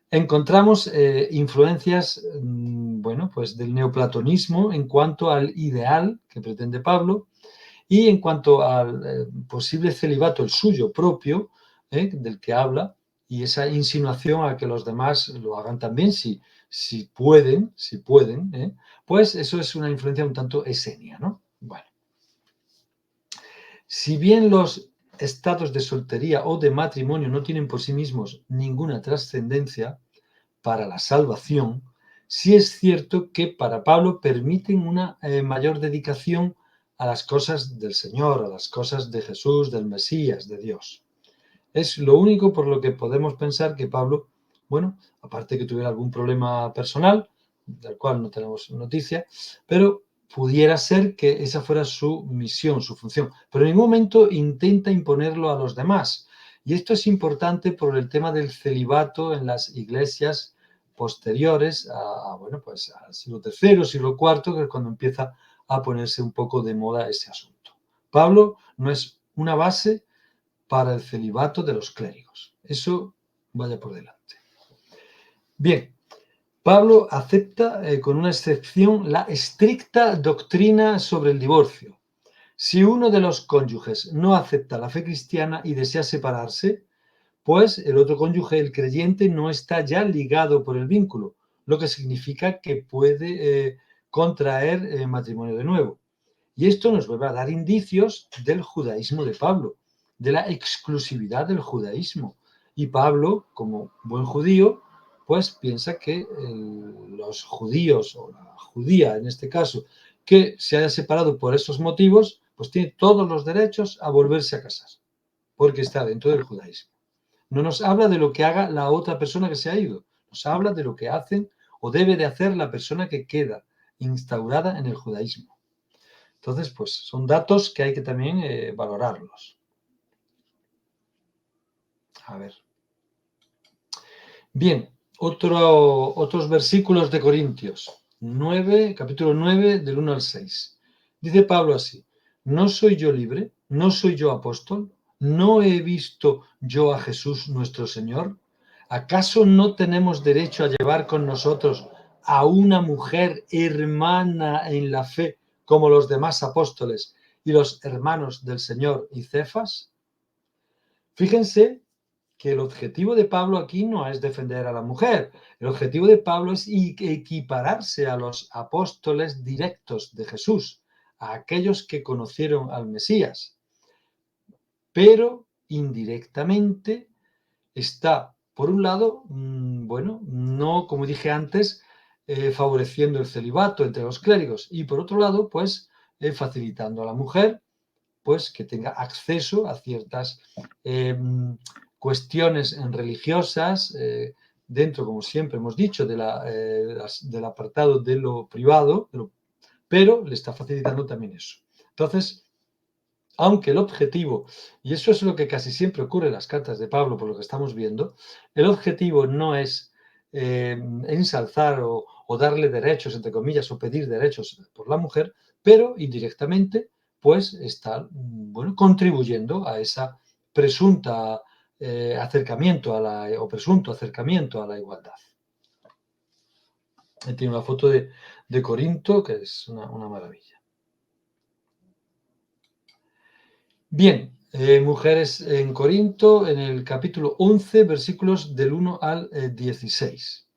encontramos influencias, bueno, pues del neoplatonismo en cuanto al ideal que pretende Pablo y en cuanto al posible celibato, el suyo propio, del que habla, y esa insinuación a que los demás lo hagan también, si pueden, pues eso es una influencia un tanto esenia, ¿no? Bueno, si bien los estados de soltería o de matrimonio no tienen por sí mismos ninguna trascendencia para la salvación, sí es cierto que para Pablo permiten una mayor dedicación a las cosas del Señor, a las cosas de Jesús, del Mesías, de Dios. Es lo único por lo que podemos pensar que Pablo, bueno, aparte que tuviera algún problema personal, del cual no tenemos noticia, pero pudiera ser que esa fuera su misión, su función. Pero en ningún momento intenta imponerlo a los demás. Y esto es importante por el tema del celibato en las iglesias posteriores bueno, pues al siglo III, siglo IV, que es cuando empieza a ponerse un poco de moda ese asunto. Pablo no es una base para el celibato de los clérigos. Eso vaya por delante. Bien, Pablo acepta con una excepción la estricta doctrina sobre el divorcio. Si uno de los cónyuges no acepta la fe cristiana y desea separarse, pues el otro cónyuge, el creyente, no está ya ligado por el vínculo, lo que significa que puede contraer matrimonio de nuevo. Y esto nos va a dar indicios del judaísmo de Pablo, de la exclusividad del judaísmo. Y Pablo, como buen judío, pues piensa que los judíos, o la judía en este caso, que se haya separado por esos motivos, pues tiene todos los derechos a volverse a casar, porque está dentro del judaísmo. No nos habla de lo que haga la otra persona que se ha ido, nos habla de lo que hacen o debe de hacer la persona que queda instaurada en el judaísmo. Entonces, pues son datos que hay que también valorarlos. A ver. Bien, otros versículos de Corintios. Capítulo 9, del 1 al 6. Dice Pablo así: ¿no soy yo libre? ¿No soy yo apóstol? ¿No he visto yo a Jesús nuestro Señor? ¿Acaso no tenemos derecho a llevar con nosotros a una mujer hermana en la fe como los demás apóstoles y los hermanos del Señor y Cefas? Fíjense que el objetivo de Pablo aquí no es defender a la mujer. El objetivo de Pablo es equipararse a los apóstoles directos de Jesús, a aquellos que conocieron al Mesías. Pero indirectamente está, por un lado, bueno, no, como dije antes, favoreciendo el celibato entre los clérigos, y por otro lado, pues, facilitando a la mujer, pues, que tenga acceso a ciertas cuestiones religiosas, dentro, como siempre hemos dicho, del apartado de lo privado, pero le está facilitando también eso. Entonces, aunque el objetivo, y eso es lo que casi siempre ocurre en las cartas de Pablo, por lo que estamos viendo, el objetivo no es ensalzar o darle derechos, entre comillas, o pedir derechos por la mujer, pero indirectamente, pues está, bueno, contribuyendo a esa presunta acercamiento o presunto acercamiento a la igualdad. Tiene una foto de Corinto que es una maravilla. Bien, Mujeres en Corinto, en el capítulo 11, versículos del 1 al 16.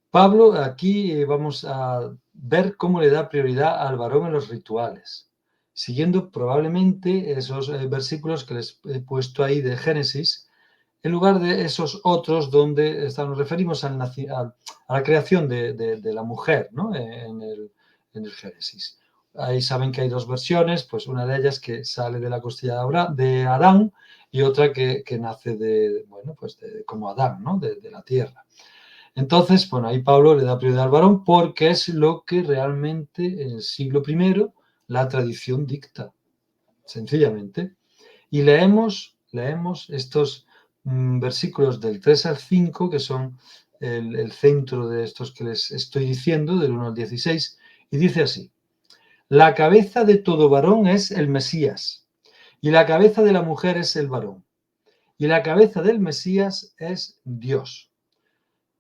Pablo, aquí vamos a ver cómo le da prioridad al varón en los rituales, siguiendo probablemente esos versículos que les he puesto ahí de Génesis, en lugar de esos otros donde nos referimos a la creación de la mujer, ¿no? en el Génesis. Ahí saben que hay dos versiones, pues una de ellas que sale de la costilla de Adán y otra que nace como Adán, ¿no? de la tierra. Entonces, bueno, ahí Pablo le da prioridad al varón porque es lo que realmente en el siglo I la tradición dicta, sencillamente. Y leemos estos versículos del 3 al 5, que son el centro de estos que les estoy diciendo, del 1 al 16, y dice así: la cabeza de todo varón es el Mesías, y la cabeza de la mujer es el varón, y la cabeza del Mesías es Dios.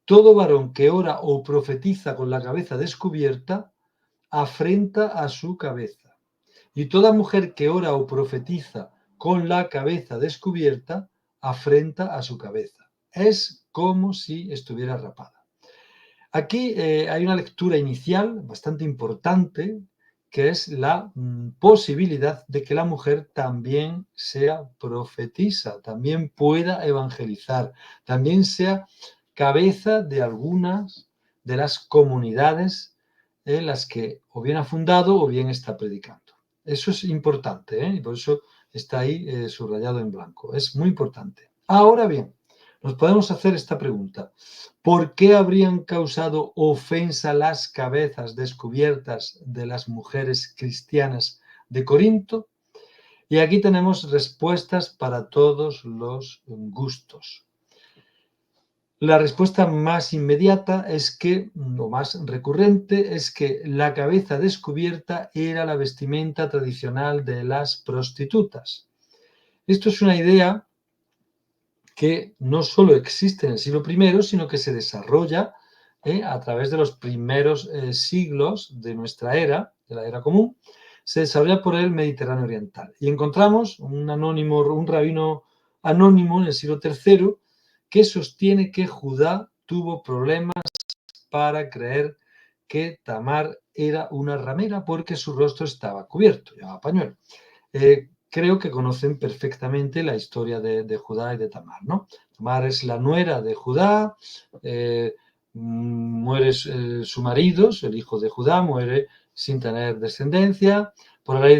Todo varón que ora o profetiza con la cabeza descubierta afrenta a su cabeza. Y toda mujer que ora o profetiza con la cabeza descubierta afrenta a su cabeza. Es como si estuviera rapada. Aquí hay una lectura inicial bastante importante, que es la posibilidad de que la mujer también sea profetisa, también pueda evangelizar, también sea cabeza de algunas de las comunidades en las que o bien ha fundado o bien está predicando. Eso es importante, y por eso está ahí subrayado en blanco. Es muy importante. Ahora bien, nos podemos hacer esta pregunta: ¿por qué habrían causado ofensa las cabezas descubiertas de las mujeres cristianas de Corinto? Y aquí tenemos respuestas para todos los gustos. La respuesta más inmediata o más recurrente, es que la cabeza descubierta era la vestimenta tradicional de las prostitutas. Esto es una idea que no solo existe en el siglo I, sino que se desarrolla a través de los primeros siglos de nuestra era, de la era común, se desarrolla por el Mediterráneo oriental. Y encontramos un rabino anónimo en el siglo III que sostiene que Judá tuvo problemas para creer que Tamar era una ramera porque su rostro estaba cubierto, llevaba pañuelo. Creo que conocen perfectamente la historia de Judá y de Tamar, ¿no? Tamar es la nuera de Judá, muere su marido, el hijo de Judá, muere sin tener descendencia. Por la ley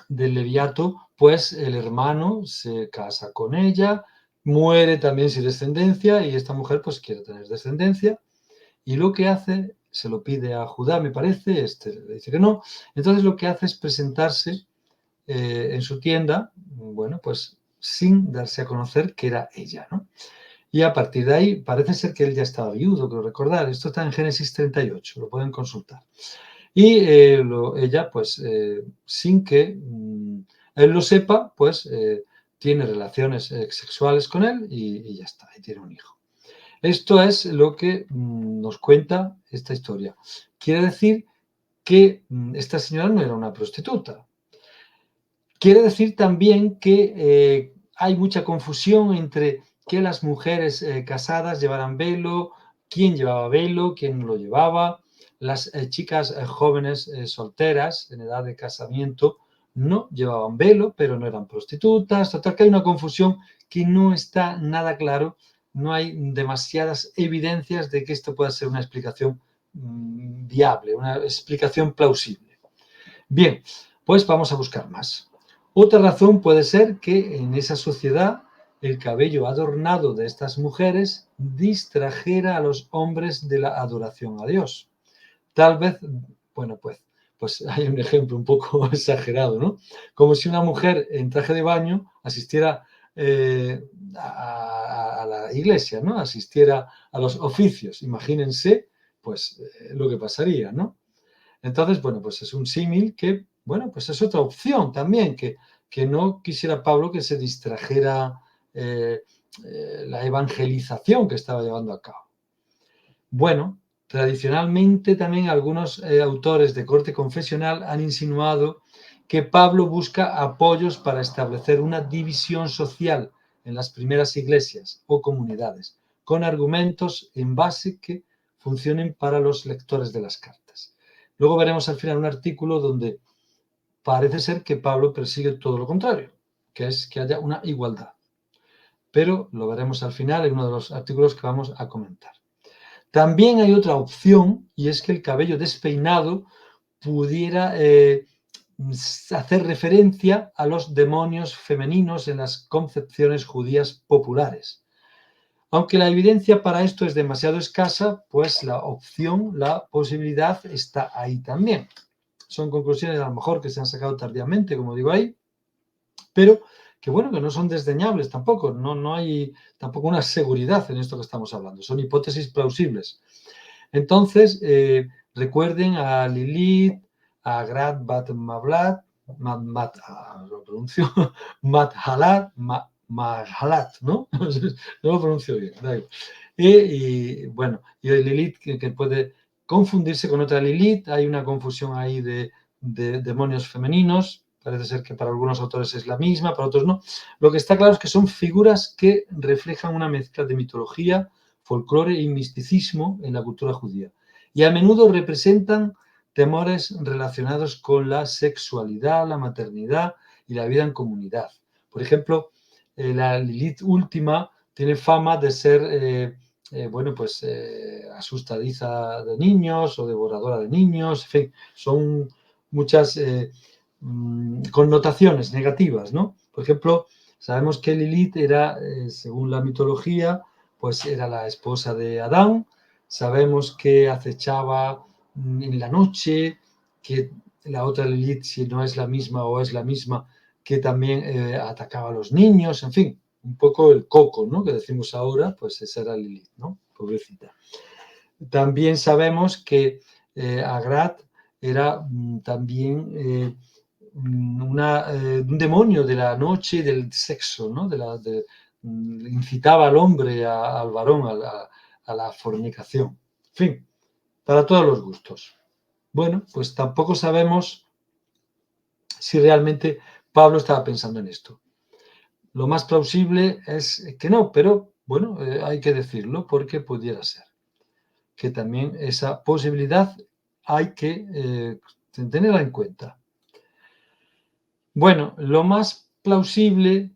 del Leviato, pues el hermano se casa con ella, muere también sin descendencia y esta mujer pues quiere tener descendencia y lo que hace, se lo pide a Judá, me parece, le dice que no, entonces lo que hace es presentarse en su tienda, bueno, pues sin darse a conocer que era ella, ¿no? Y a partir de ahí parece ser que él ya estaba viudo, creo recordar, esto está en Génesis 38, lo pueden consultar. Y ella, pues, sin que él lo sepa, pues tiene relaciones sexuales con él y ya está, y tiene un hijo. Esto es lo que nos cuenta esta historia. Quiere decir que esta señora no era una prostituta. Quiere decir también que hay mucha confusión entre que las mujeres casadas llevaran velo, quién llevaba velo, quién no lo llevaba. Las chicas jóvenes solteras en edad de casamiento no llevaban velo, pero no eran prostitutas. Total, que hay una confusión que no está nada claro. No hay demasiadas evidencias de que esto pueda ser una explicación viable, una explicación plausible. Bien, pues vamos a buscar más. Otra razón puede ser que en esa sociedad el cabello adornado de estas mujeres distrajera a los hombres de la adoración a Dios. Tal vez, bueno, pues hay un ejemplo un poco exagerado, ¿no? Como si una mujer en traje de baño asistiera a la iglesia, ¿no? Asistiera a los oficios. Imagínense, pues, lo que pasaría, ¿no? Entonces, bueno, pues es un símil que, bueno, pues es otra opción también, que no quisiera Pablo que se distrajera la evangelización que estaba llevando a cabo. Bueno, tradicionalmente también algunos autores de corte confesional han insinuado que Pablo busca apoyos para establecer una división social en las primeras iglesias o comunidades, con argumentos en base que funcionen para los lectores de las cartas. Luego veremos al final un artículo donde parece ser que Pablo persigue todo lo contrario, que es que haya una igualdad. Pero lo veremos al final en uno de los artículos que vamos a comentar. También hay otra opción, y es que el cabello despeinado pudiera hacer referencia a los demonios femeninos en las concepciones judías populares. Aunque la evidencia para esto es demasiado escasa, pues la opción, la posibilidad está ahí también. Son conclusiones a lo mejor que se han sacado tardíamente, como digo ahí, pero que bueno, que no son desdeñables tampoco, no hay tampoco una seguridad en esto que estamos hablando, son hipótesis plausibles. Entonces, recuerden a Lilith, a Grat Bat Mablat, lo pronuncio, Mathalat, Mahalat, ¿no? No lo pronuncio bien, da igual. Y bueno, y Lilith que puede confundirse con otra Lilith, hay una confusión ahí de demonios femeninos, parece ser que para algunos autores es la misma, para otros no. Lo que está claro es que son figuras que reflejan una mezcla de mitología, folclore y misticismo en la cultura judía. Y a menudo representan temores relacionados con la sexualidad, la maternidad y la vida en comunidad. Por ejemplo, la Lilith última tiene fama de ser, asustadiza de niños o devoradora de niños. En fin, son muchas connotaciones negativas, ¿no? Por ejemplo, sabemos que Lilith era, según la mitología, pues era la esposa de Adán. Sabemos que acechaba en la noche, que la otra Lilith, si no es la misma o es la misma, que también atacaba a los niños, en fin, un poco el coco, ¿no? Que decimos ahora, pues esa era Lilith, ¿no? Pobrecita. También sabemos que Agrat era también un demonio de la noche y del sexo, ¿no? Incitaba al hombre, al varón, a la fornicación. En fin, para todos los gustos. Bueno, pues tampoco sabemos si realmente Pablo estaba pensando en esto. Lo más plausible es que no, pero bueno, hay que decirlo porque pudiera ser. Que también esa posibilidad hay que tenerla en cuenta. Bueno, lo más plausible,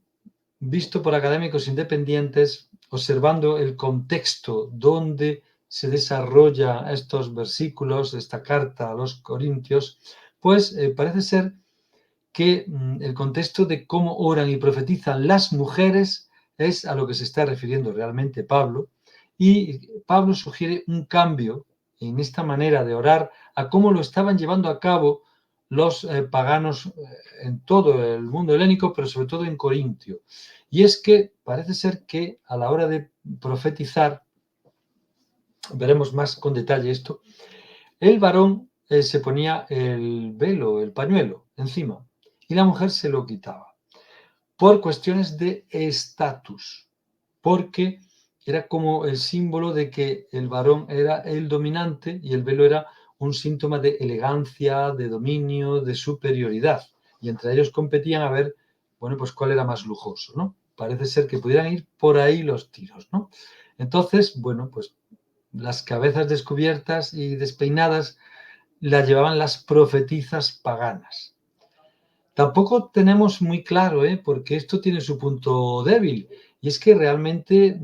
visto por académicos independientes, observando el contexto donde se desarrolla estos versículos, esta carta a los Corintios, pues parece ser que el contexto de cómo oran y profetizan las mujeres es a lo que se está refiriendo realmente Pablo, y Pablo sugiere un cambio en esta manera de orar a cómo lo estaban llevando a cabo los paganos en todo el mundo helénico, pero sobre todo en Corintio. Y es que parece ser que a la hora de profetizar, veremos más con detalle esto, el varón se ponía el velo, el pañuelo encima, y la mujer se lo quitaba, por cuestiones de estatus, porque era como el símbolo de que el varón era el dominante y el velo era un síntoma de elegancia, de dominio, de superioridad. Y entre ellos competían a ver, bueno, pues cuál era más lujoso, ¿no? Parece ser que pudieran ir por ahí los tiros, ¿no? Entonces, bueno, pues las cabezas descubiertas y despeinadas las llevaban las profetizas paganas. Tampoco tenemos muy claro, porque esto tiene su punto débil, y es que realmente,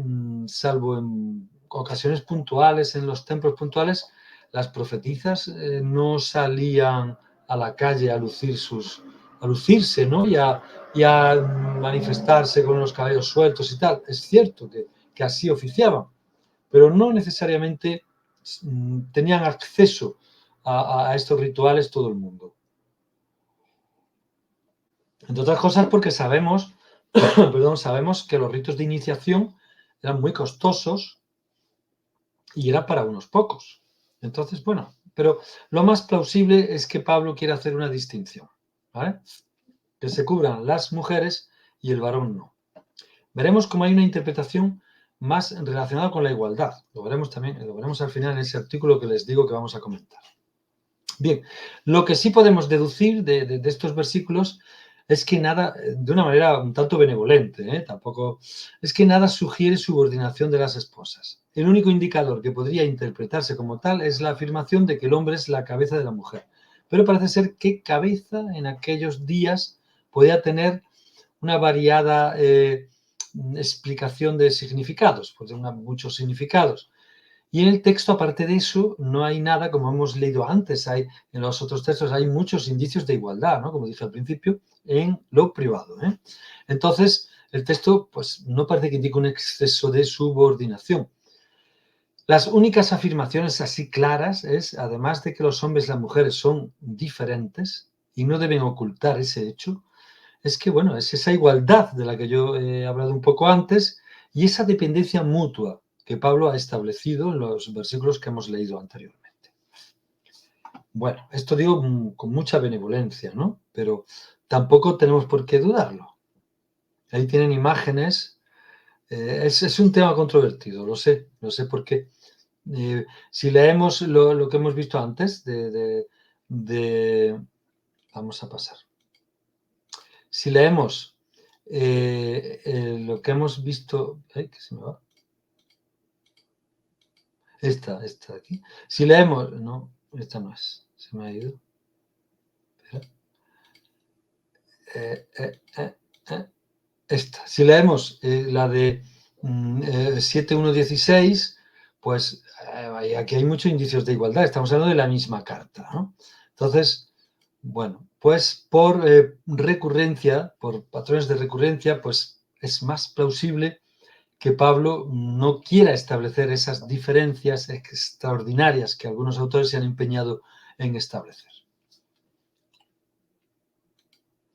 salvo en ocasiones puntuales, en los templos puntuales, las profetizas no salían a la calle a lucirse, ¿no? Y a manifestarse con los cabellos sueltos y tal. Es cierto que así oficiaban, pero no necesariamente tenían acceso a estos rituales todo el mundo. Entre otras cosas porque sabemos, sabemos que los ritos de iniciación eran muy costosos y era para unos pocos. Entonces, bueno, pero lo más plausible es que Pablo quiere hacer una distinción, ¿vale? Que se cubran las mujeres y el varón no. Veremos cómo hay una interpretación más relacionada con la igualdad. Lo veremos también, lo veremos al final en ese artículo que les digo que vamos a comentar. Bien, lo que sí podemos deducir de estos versículos es que nada, de una manera un tanto benevolente, tampoco, es que nada sugiere subordinación de las esposas. El único indicador que podría interpretarse como tal es la afirmación de que el hombre es la cabeza de la mujer. Pero parece ser que cabeza en aquellos días podía tener una variada explicación de significados, pues muchos significados. Y en el texto, aparte de eso, no hay nada, como hemos leído antes, en los otros textos hay muchos indicios de igualdad, ¿no? Como dije al principio, en lo privado. Entonces, el texto pues, no parece que indique un exceso de subordinación. Las únicas afirmaciones así claras es, además de que los hombres y las mujeres son diferentes y no deben ocultar ese hecho, es que, bueno, es esa igualdad de la que yo he hablado un poco antes y esa dependencia mutua que Pablo ha establecido en los versículos que hemos leído anteriormente. Bueno, esto digo con mucha benevolencia, ¿no? Pero tampoco tenemos por qué dudarlo. Ahí tienen imágenes. Es un tema controvertido, lo sé por qué. Si leemos lo que hemos visto antes vamos a pasar. Si leemos lo que hemos visto... ¿que se me va? Esta de aquí. Si leemos... No, esta no es. Se me ha ido. Esta. Si leemos la de 7.1.16, pues aquí hay muchos indicios de igualdad. Estamos hablando de la misma carta, ¿no? Entonces, bueno, pues por recurrencia, por patrones de recurrencia, pues es más plausible que Pablo no quiera establecer esas diferencias extraordinarias que algunos autores se han empeñado en establecer.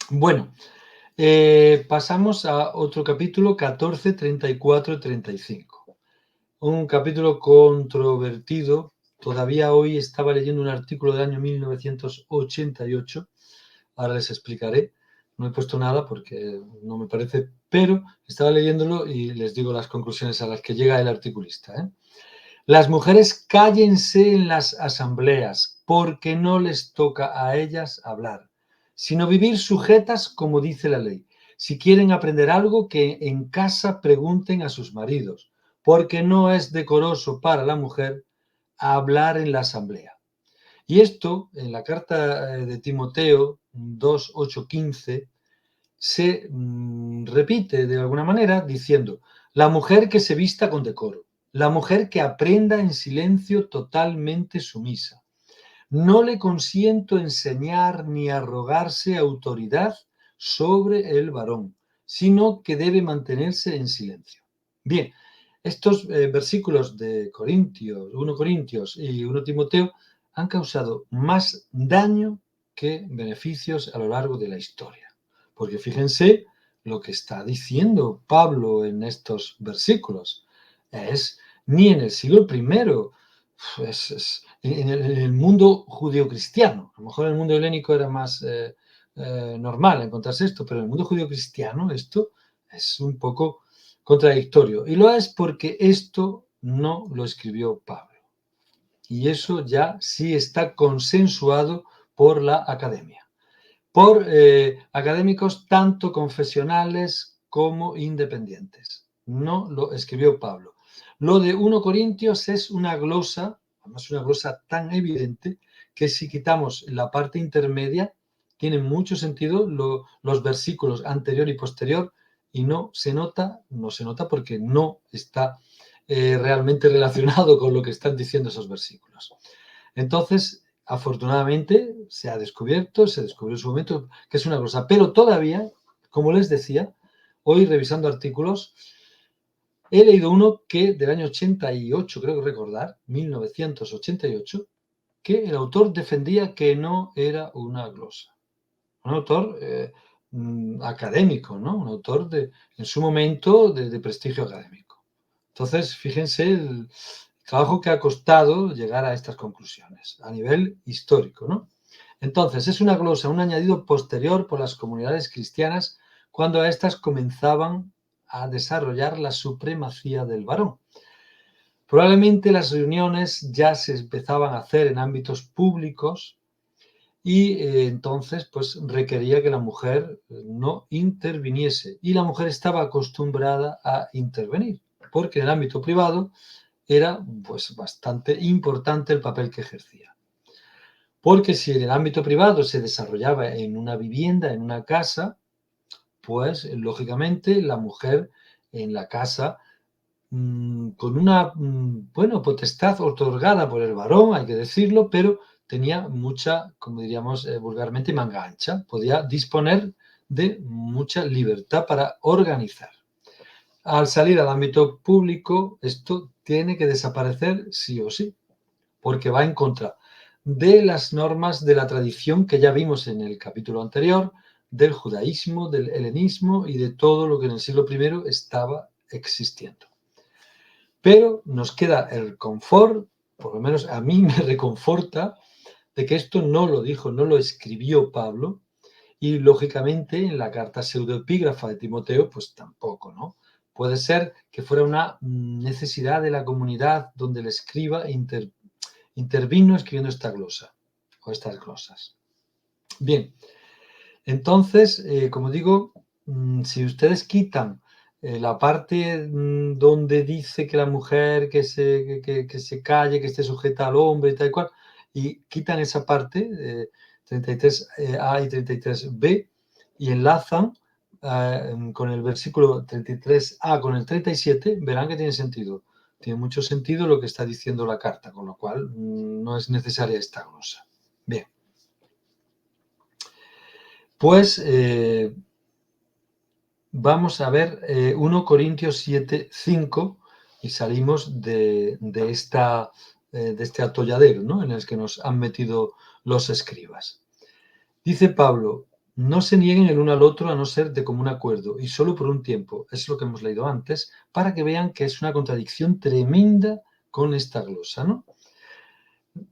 Bueno, pasamos a otro capítulo, 14, 34 y 35. Un capítulo controvertido. Todavía hoy estaba leyendo un artículo del año 1988. Ahora les explicaré. No he puesto nada porque no me parece, pero estaba leyéndolo y les digo las conclusiones a las que llega el articulista. Las mujeres cállense en las asambleas porque no les toca a ellas hablar, sino vivir sujetas como dice la ley. Si quieren aprender algo, que en casa pregunten a sus maridos, porque no es decoroso para la mujer hablar en la asamblea. Y esto, en la carta de Timoteo 2, 8, 15, se repite de alguna manera diciendo, la mujer que se vista con decoro, la mujer que aprenda en silencio totalmente sumisa. No le consiento enseñar ni arrogarse autoridad sobre el varón, sino que debe mantenerse en silencio. Bien, estos versículos de Corintios, 1 Corintios y 1 Timoteo han causado más daño que beneficios a lo largo de la historia. Porque fíjense lo que está diciendo Pablo en estos versículos. Es ni en el siglo I, en el mundo judio-cristiano. A lo mejor en el mundo helénico era más normal encontrarse esto, pero en el mundo judio-cristiano esto es un poco contradictorio. Y lo es porque esto no lo escribió Pablo. Y eso ya sí está consensuado por la academia, por académicos tanto confesionales como independientes. No lo escribió Pablo. Lo de 1 Corintios es una glosa, además una glosa tan evidente, que si quitamos la parte intermedia, tiene mucho sentido los versículos anterior y posterior, y no se nota porque no está realmente relacionado con lo que están diciendo esos versículos. Entonces, afortunadamente, se descubrió en su momento que es una glosa, pero todavía, como les decía, hoy revisando artículos, he leído uno que del año 88, creo que recordar, 1988, que el autor defendía que no era una glosa. Un autor académico, ¿no? Un autor en su momento de prestigio académico. Entonces, fíjense el trabajo que ha costado llegar a estas conclusiones a nivel histórico, ¿no? Entonces, es una glosa, un añadido posterior por las comunidades cristianas cuando a estas comenzaban a desarrollar la supremacía del varón. Probablemente las reuniones ya se empezaban a hacer en ámbitos públicos y entonces pues requería que la mujer no interviniese, y la mujer estaba acostumbrada a intervenir, porque en el ámbito privado era pues bastante importante el papel que ejercía. Porque si en el ámbito privado se desarrollaba en una vivienda, en una casa, pues lógicamente la mujer en la casa, con una bueno, potestad otorgada por el varón, hay que decirlo, pero tenía mucha, como diríamos vulgarmente, manga ancha, podía disponer de mucha libertad para organizar. Al salir al ámbito público, esto tiene que desaparecer sí o sí, porque va en contra de las normas de la tradición que ya vimos en el capítulo anterior, del judaísmo, del helenismo y de todo lo que en el siglo I estaba existiendo. Pero nos queda el confort, por lo menos a mí me reconforta, de que esto no lo dijo, no lo escribió Pablo, y lógicamente en la carta pseudoepígrafa de Timoteo, pues tampoco, ¿no? Puede ser que fuera una necesidad de la comunidad donde el escriba intervino escribiendo esta glosa o estas glosas. Bien, entonces, como digo, si ustedes quitan la parte donde dice que la mujer que se calle, que esté sujeta al hombre y tal y cual, y quitan esa parte, 33a y 33b, y enlazan con el versículo 33a con el 37, verán que tiene sentido. Tiene mucho sentido lo que está diciendo la carta, con lo cual no es necesaria esta glosa. Bien. Pues vamos a ver 1 Corintios 7, 5 y salimos de este atolladero, ¿no?, en el que nos han metido los escribas. Dice Pablo, no se nieguen el uno al otro a no ser de común acuerdo y solo por un tiempo, es lo que hemos leído antes, para que vean que es una contradicción tremenda con esta glosa, ¿no?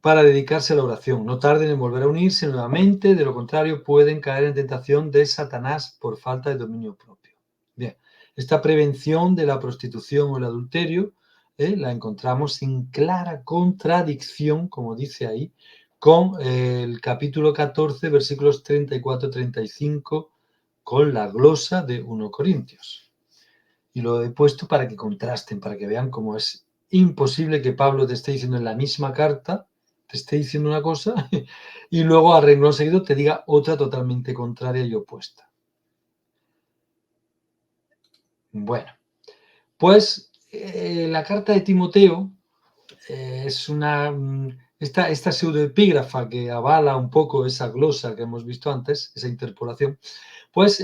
Para dedicarse a la oración. No tarden en volver a unirse nuevamente, de lo contrario pueden caer en tentación de Satanás por falta de dominio propio. Bien, esta prevención de la prostitución o el adulterio la encontramos en clara contradicción, como dice ahí, con el capítulo 14, versículos 34-35, con la glosa de 1 Corintios. Y lo he puesto para que contrasten, para que vean cómo es imposible que Pablo te esté diciendo en la misma carta, te esté diciendo una cosa y luego a renglón seguido te diga otra totalmente contraria y opuesta. Bueno, pues la carta de Timoteo es esta pseudoepígrafa que avala un poco esa glosa que hemos visto antes, esa interpolación, pues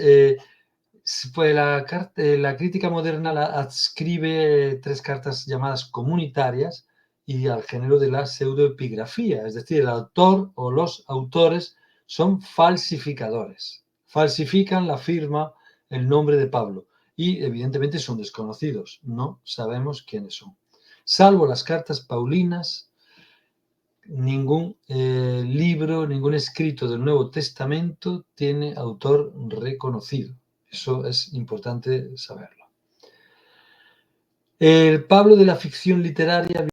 la crítica moderna la adscribe 3 cartas llamadas comunitarias y al género de la pseudoepigrafía, es decir, el autor o los autores son falsificadores, falsifican la firma, el nombre de Pablo y evidentemente son desconocidos, no sabemos quiénes son. Salvo las cartas paulinas, ningún libro, ningún escrito del Nuevo Testamento tiene autor reconocido. Eso es importante saberlo. El Pablo de la ficción literaria viene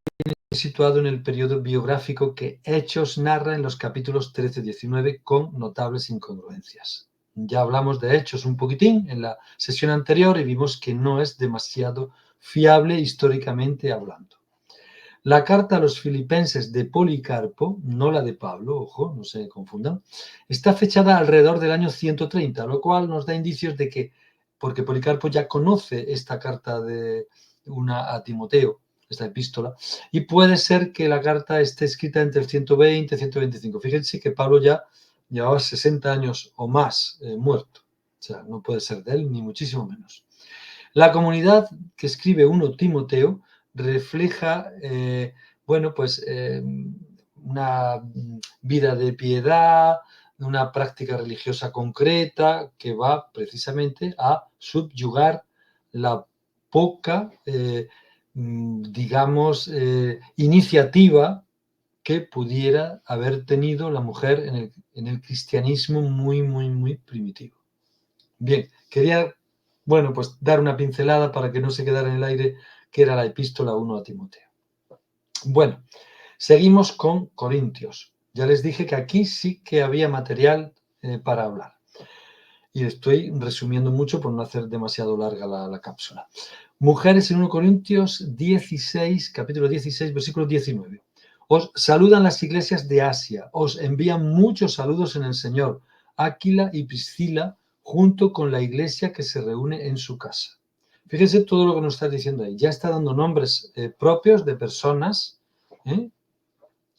situado en el periodo biográfico que Hechos narra en los capítulos 13-19 con notables incongruencias. Ya hablamos de Hechos un poquitín en la sesión anterior y vimos que no es demasiado fiable históricamente hablando. La carta a los filipenses de Policarpo, no la de Pablo, ojo, no se confundan, está fechada alrededor del año 130, lo cual nos da indicios de que, porque Policarpo ya conoce esta carta a Timoteo, esta epístola, y puede ser que la carta esté escrita entre el 120 y 125. Fíjense que Pablo ya llevaba 60 años o más muerto, o sea, no puede ser de él, ni muchísimo menos. La comunidad que escribe 1 Timoteo refleja, una vida de piedad, una práctica religiosa concreta que va precisamente a subyugar la poca, iniciativa que pudiera haber tenido la mujer en el cristianismo muy, muy, muy primitivo. Bien, quería pues dar una pincelada para que no se quedara en el aire que era la epístola 1 a Timoteo. Bueno, seguimos con Corintios. Ya les dije que aquí sí que había material para hablar. Y estoy resumiendo mucho por no hacer demasiado larga la cápsula. Mujeres en 1 Corintios 16, capítulo 16, versículo 19. Os saludan las iglesias de Asia, os envían muchos saludos en el Señor, Áquila y Priscila, junto con la iglesia que se reúne en su casa. Fíjense todo lo que nos está diciendo ahí. Ya está dando nombres propios de personas.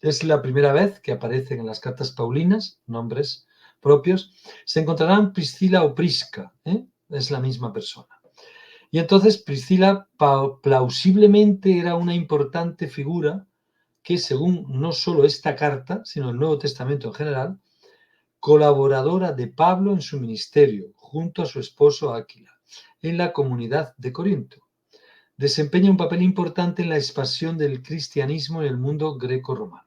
Es la primera vez que aparecen en las cartas paulinas nombres propios. Se encontrarán Priscila o Prisca. Es la misma persona. Y entonces Priscila plausiblemente era una importante figura que, según no solo esta carta, sino el Nuevo Testamento en general, colaboradora de Pablo en su ministerio, junto a su esposo Áquila, en la comunidad de Corinto. Desempeña un papel importante en la expansión del cristianismo en el mundo greco-romano.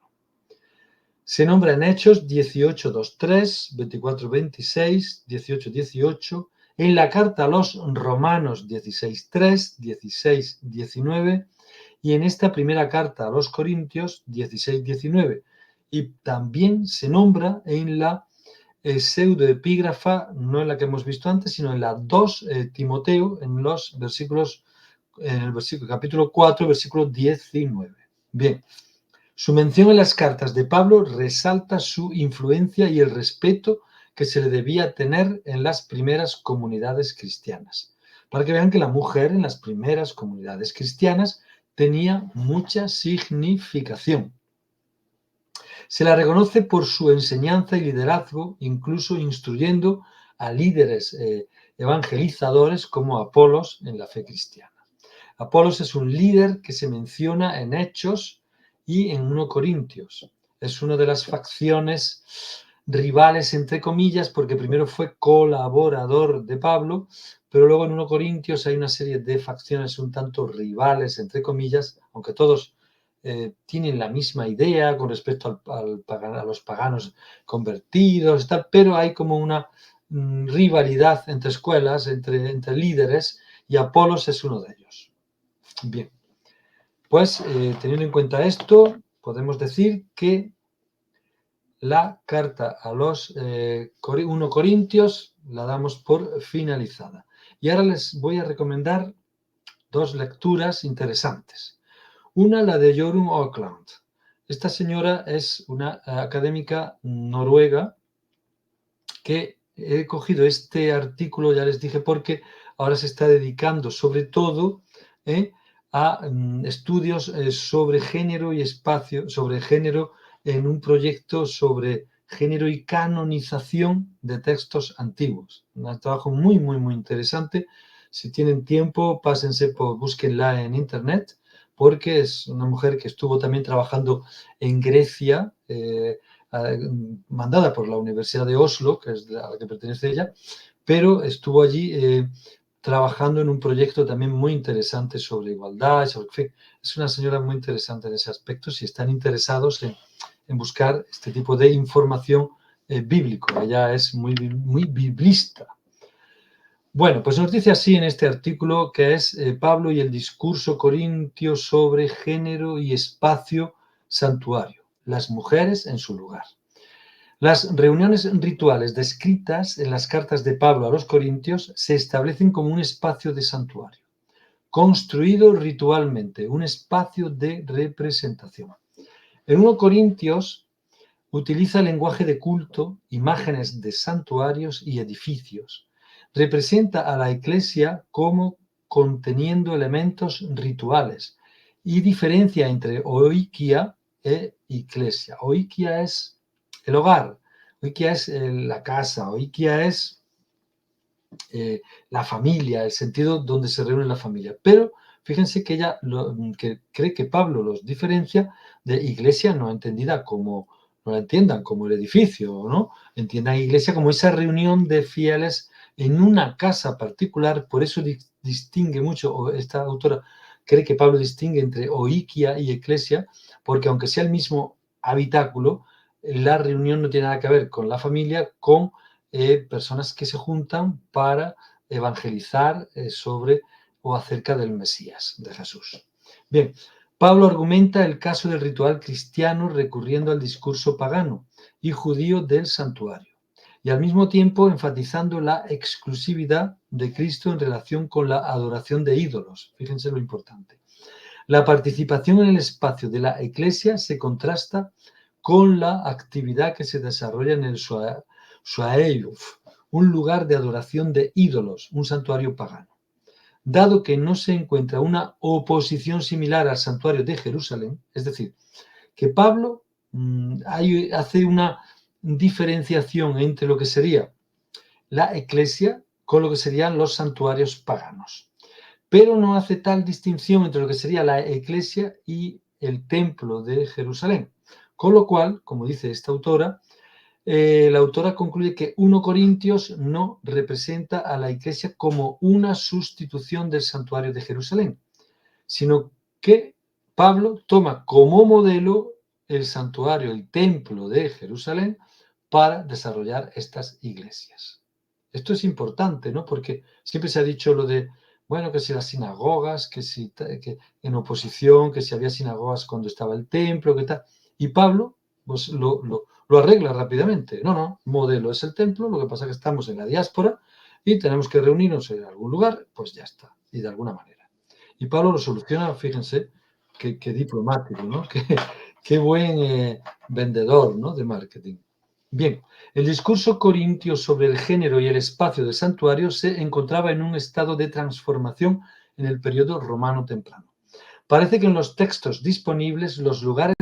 Se nombra en Hechos 18:2-3, 24:26, 18:18, en la carta a los Romanos 16:3, 16:19 y en esta primera carta a los Corintios 16:19. Y también se nombra en la pseudoepígrafa, no en la que hemos visto antes, sino en la 2 Timoteo, en el capítulo 4, versículo 19. Bien. Su mención en las cartas de Pablo resalta su influencia y el respeto que se le debía tener en las primeras comunidades cristianas. Para que vean que la mujer en las primeras comunidades cristianas tenía mucha significación. Se la reconoce por su enseñanza y liderazgo, incluso instruyendo a líderes evangelizadores como Apolos en la fe cristiana. Apolos es un líder que se menciona en Hechos y en 1 Corintios. Es una de las facciones rivales, entre comillas, porque primero fue colaborador de Pablo, pero luego en 1 Corintios hay una serie de facciones un tanto rivales, entre comillas, aunque todos tienen la misma idea con respecto a los paganos convertidos, tal, pero hay como una rivalidad entre escuelas, entre líderes, y Apolos es uno de ellos. Bien, pues teniendo en cuenta esto, podemos decir que la carta a los 1 Corintios la damos por finalizada. Y ahora les voy a recomendar dos lecturas interesantes. Una, la de Jorunn Auckland. Esta señora es una académica noruega que he cogido este artículo, ya les dije, porque ahora se está dedicando sobre todo a estudios sobre género y espacio, sobre género en un proyecto sobre género y canonización de textos antiguos. Un trabajo muy, muy, muy interesante. Si tienen tiempo, pásense, búsquenla en internet, porque es una mujer que estuvo también trabajando en Grecia, mandada por la Universidad de Oslo, que es a la que pertenece ella, pero estuvo allí trabajando en un proyecto también muy interesante sobre igualdad, es una señora muy interesante en ese aspecto, si están interesados en buscar este tipo de información bíblico. Ella es muy, muy biblista. Bueno, pues nos dice así en este artículo que es Pablo y el discurso corintio sobre género y espacio santuario, las mujeres en su lugar. Las reuniones rituales descritas en las cartas de Pablo a los Corintios se establecen como un espacio de santuario, construido ritualmente, un espacio de representación. En 1 Corintios utiliza lenguaje de culto, imágenes de santuarios y edificios. Representa a la Iglesia como conteniendo elementos rituales y diferencia entre oikia e iglesia. Oikia es el hogar, oikia es la casa, oikia es la familia, el sentido donde se reúne la familia. Pero fíjense que ella que cree que Pablo los diferencia de iglesia no entendida como, no la entiendan como el edificio, ¿no? Entiendan iglesia como esa reunión de fieles en una casa particular. Por eso distingue mucho, esta autora cree que Pablo distingue entre oikia y iglesia, porque aunque sea el mismo habitáculo, la reunión no tiene nada que ver con la familia, con personas que se juntan para evangelizar sobre o acerca del Mesías, de Jesús. Bien, Pablo argumenta el caso del ritual cristiano recurriendo al discurso pagano y judío del santuario, y al mismo tiempo enfatizando la exclusividad de Cristo en relación con la adoración de ídolos. Fíjense lo importante. La participación en el espacio de la Iglesia se contrasta con la actividad que se desarrolla en el Shuaeyuf, un lugar de adoración de ídolos, un santuario pagano. Dado que no se encuentra una oposición similar al santuario de Jerusalén, es decir, que Pablo hace una diferenciación entre lo que sería la Iglesia con lo que serían los santuarios paganos, pero no hace tal distinción entre lo que sería la Iglesia y el templo de Jerusalén, con lo cual, como dice esta autora, la autora concluye que 1 Corintios no representa a la Iglesia como una sustitución del santuario de Jerusalén, sino que Pablo toma como modelo el santuario, el templo de Jerusalén, para desarrollar estas iglesias. Esto es importante, ¿no? Porque siempre se ha dicho lo de, bueno, que si las sinagogas, que si que en oposición, que si había sinagogas cuando estaba el templo, que tal. Y Pablo pues, lo arregla rápidamente. No, modelo es el templo, lo que pasa es que estamos en la diáspora y tenemos que reunirnos en algún lugar, pues ya está, y de alguna manera. Y Pablo lo soluciona, fíjense, qué diplomático, ¿no? Qué buen vendedor, ¿no? De marketing. Bien, el discurso corintio sobre el género y el espacio del santuario se encontraba en un estado de transformación en el periodo romano temprano. Parece que en los textos disponibles los lugares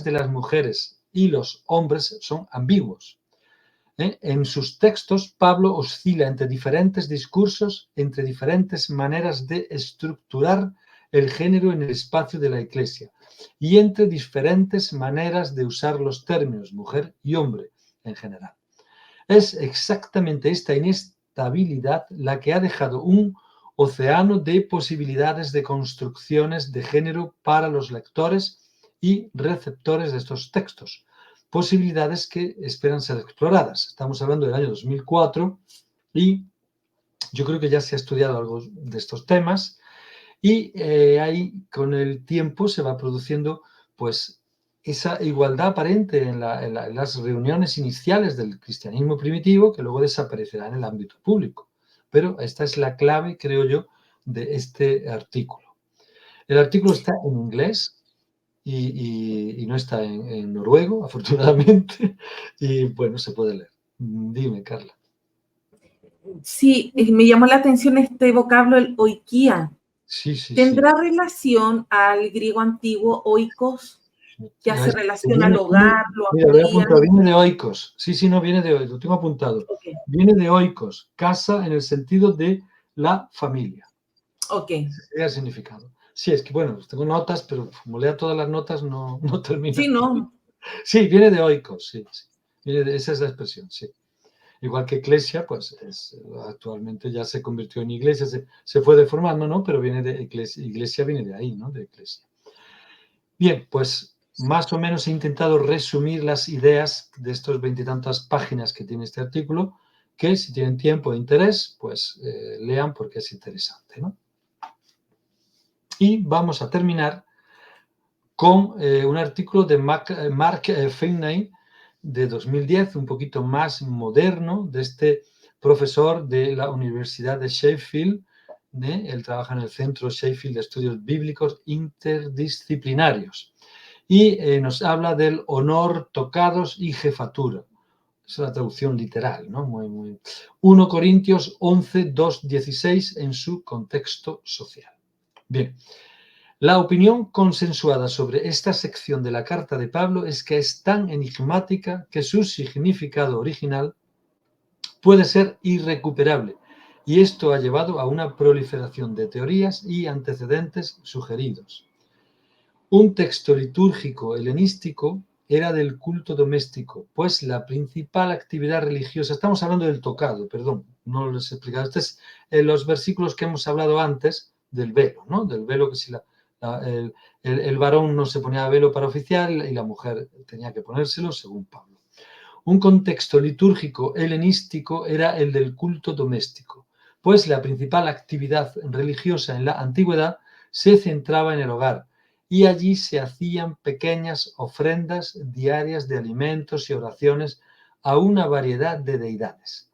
de las mujeres y los hombres son ambiguos. En sus textos, Pablo oscila entre diferentes discursos, entre diferentes maneras de estructurar el género en el espacio de la Iglesia y entre diferentes maneras de usar los términos mujer y hombre en general. Es exactamente esta inestabilidad la que ha dejado un océano de posibilidades de construcciones de género para los lectores y receptores de estos textos. Posibilidades que esperan ser exploradas. Estamos hablando del año 2004 y yo creo que ya se ha estudiado algo de estos temas y ahí con el tiempo se va produciendo pues esa igualdad aparente en las reuniones iniciales del cristianismo primitivo que luego desaparecerá en el ámbito público. Pero esta es la clave, creo yo, de este artículo. El artículo está en inglés y no está en noruego, afortunadamente, y bueno, se puede leer. Dime, Carla. Sí, me llamó la atención este vocablo, el oikia. Sí, sí, ¿Tendrá sí. relación al griego antiguo oikos, que hace relación al Viene, hogar, lo mira, lo he acogían? apuntado, viene de oikos. Sí, no, viene de oikos, lo tengo apuntado. Okay. Viene de oikos, casa en el sentido de la familia. Ok. Ese sería el significado. Sí, es que bueno, tengo notas, pero como lea todas las notas no termina. Sí, no. Sí, viene de oikos, sí. Esa es la expresión, sí. Igual que Eclesia, pues actualmente ya se convirtió en iglesia, se fue deformando, ¿no? Pero viene de iglesia viene de ahí, ¿no? De Eclesia. Bien, pues más o menos he intentado resumir las ideas de estos 20 y tantas páginas que tiene este artículo, que si tienen tiempo e interés, pues lean porque es interesante, ¿no? Y vamos a terminar con un artículo de Mark Finney de 2010, un poquito más moderno, de este profesor de la Universidad de Sheffield. Él trabaja en el Centro Sheffield de Estudios Bíblicos Interdisciplinarios. Y nos habla del honor, tocados y jefatura. Es la traducción literal, ¿no? 1 Corintios 11, 2, 16 en su contexto social. Bien. La opinión consensuada sobre esta sección de la carta de Pablo es que es tan enigmática que su significado original puede ser irrecuperable, y esto ha llevado a una proliferación de teorías y antecedentes sugeridos. Un texto litúrgico helenístico era del culto doméstico, pues la principal actividad religiosa, estamos hablando del tocado, perdón, no les he explicado, este es los versículos que hemos hablado antes del velo, ¿no? Del velo que si el varón no se ponía velo para oficiar y la mujer tenía que ponérselo, según Pablo. Un contexto litúrgico helenístico era el del culto doméstico, pues la principal actividad religiosa en la antigüedad se centraba en el hogar y allí se hacían pequeñas ofrendas diarias de alimentos y oraciones a una variedad de deidades.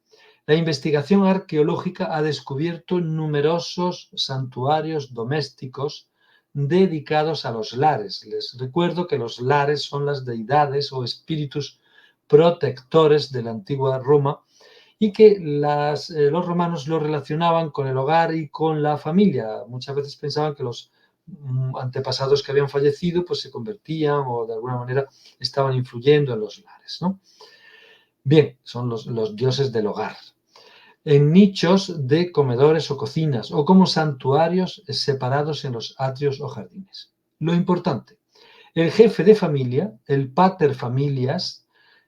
La investigación arqueológica ha descubierto numerosos santuarios domésticos dedicados a los lares. Les recuerdo que los lares son las deidades o espíritus protectores de la antigua Roma y que los romanos lo relacionaban con el hogar y con la familia. Muchas veces pensaban que los antepasados que habían fallecido pues se convertían o de alguna manera estaban influyendo en los lares, ¿no? Bien, son los dioses del hogar. En nichos de comedores o cocinas o como santuarios separados en los atrios o jardines. Lo importante, el jefe de familia, el pater familias,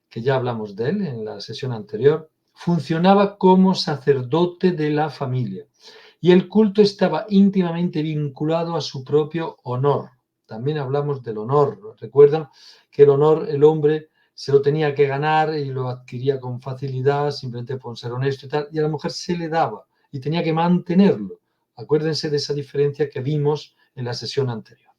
que ya hablamos de él en la sesión anterior, funcionaba como sacerdote de la familia y el culto estaba íntimamente vinculado a su propio honor. También hablamos del honor. Recuerdan que el honor el hombre se lo tenía que ganar y lo adquiría con facilidad simplemente por ser honesto y tal, y a la mujer se le daba y tenía que mantenerlo. Acuérdense de esa diferencia que vimos en la sesión anterior.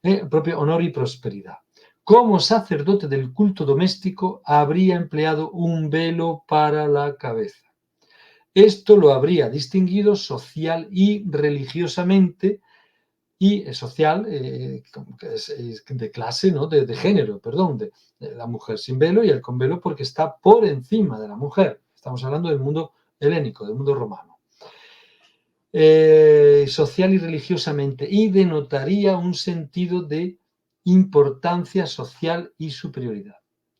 El propio honor y prosperidad. Como sacerdote del culto doméstico, habría empleado un velo para la cabeza. Esto lo habría distinguido social y religiosamente, y social, de clase, ¿no? de género, perdón, de la mujer sin velo y el con velo porque está por encima de la mujer. Estamos hablando del mundo helénico, del mundo romano. Social y religiosamente, y denotaría un sentido de importancia social y superioridad.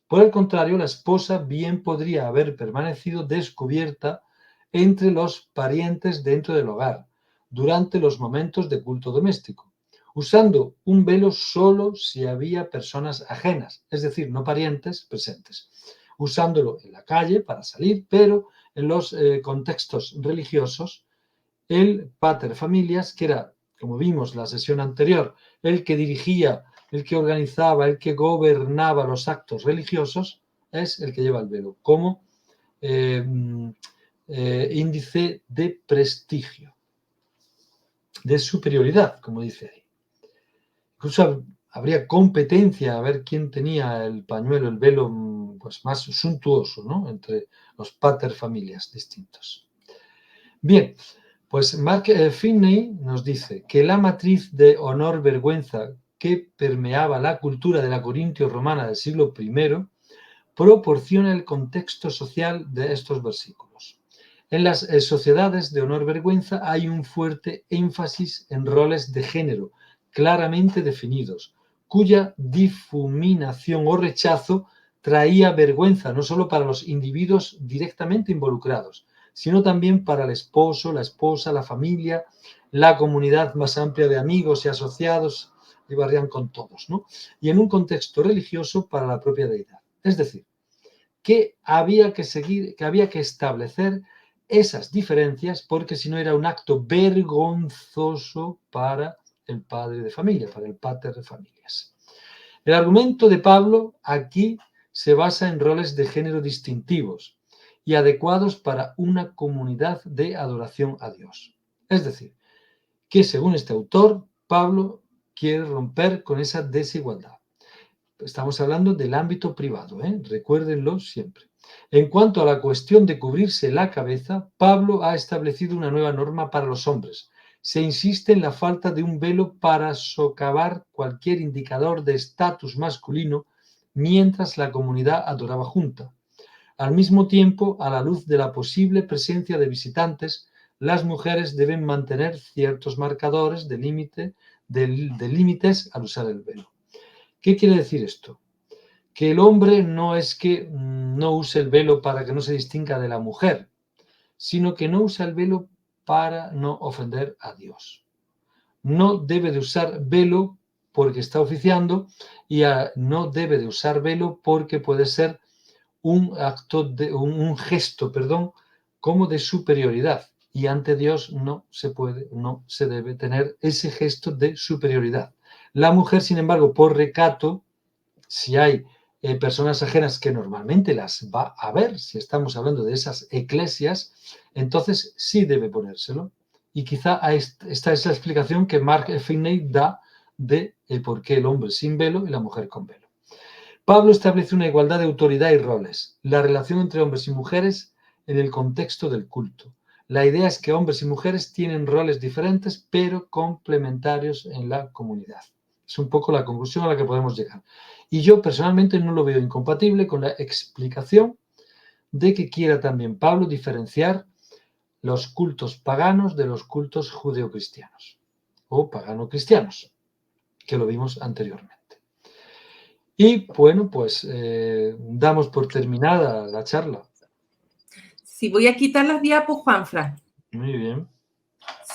Por el contrario, la esposa bien podría haber permanecido descubierta entre los parientes dentro del hogar durante los momentos de culto doméstico, usando un velo solo si había personas ajenas, es decir, no parientes presentes, usándolo en la calle para salir, pero en los contextos religiosos, el pater familias, que era, como vimos en la sesión anterior, el que dirigía, el que organizaba, el que gobernaba los actos religiosos, es el que lleva el velo, como índice de prestigio, de superioridad, como dice ahí. Incluso habría competencia a ver quién tenía el pañuelo, el velo pues, más suntuoso, ¿no? Entre los pater familias distintos. Bien, pues Mark Finney nos dice que la matriz de honor-vergüenza que permeaba la cultura de la Corintio romana del siglo I proporciona el contexto social de estos versículos. En las sociedades de honor-vergüenza hay un fuerte énfasis en roles de género claramente definidos, cuya difuminación o rechazo traía vergüenza no solo para los individuos directamente involucrados, sino también para el esposo, la esposa, la familia, la comunidad más amplia de amigos y asociados, llevarían con todos, ¿no? Y en un contexto religioso para la propia deidad. Es decir, que había que establecer esas diferencias porque si no era un acto vergonzoso para el padre de familia, para el pater de familias. El argumento de Pablo aquí se basa en roles de género distintivos y adecuados para una comunidad de adoración a Dios. Es decir, que según este autor, Pablo quiere romper con esa desigualdad. Estamos hablando del ámbito privado, recuérdenlo siempre. En cuanto a la cuestión de cubrirse la cabeza, Pablo ha establecido una nueva norma para los hombres. Se insiste en la falta de un velo para socavar cualquier indicador de estatus masculino mientras la comunidad adoraba junta. Al mismo tiempo, a la luz de la posible presencia de visitantes, las mujeres deben mantener ciertos marcadores de límites al usar el velo. ¿Qué quiere decir esto? Que el hombre no es que no use el velo para que no se distinga de la mujer, sino que no usa el velo para no ofender a Dios. No debe de usar velo porque está oficiando y no debe de usar velo porque puede ser un gesto, como de superioridad. Y ante Dios no se debe tener ese gesto de superioridad. La mujer, sin embargo, por recato, si hay personas ajenas que normalmente las va a ver, si estamos hablando de esas eclesias, entonces sí debe ponérselo. Y quizá esta es la explicación que Mark Finney da de por qué el hombre sin velo y la mujer con velo. Pablo establece una igualdad de autoridad y roles, la relación entre hombres y mujeres en el contexto del culto. La idea es que hombres y mujeres tienen roles diferentes, pero complementarios en la comunidad. Es un poco la conclusión a la que podemos llegar. Y yo personalmente no lo veo incompatible con la explicación de que quiera también Pablo diferenciar los cultos paganos de los cultos judeocristianos o pagano-cristianos, que lo vimos anteriormente. Y bueno, pues damos por terminada la charla. Sí, voy a quitar las diapos, Juanfran. Muy bien.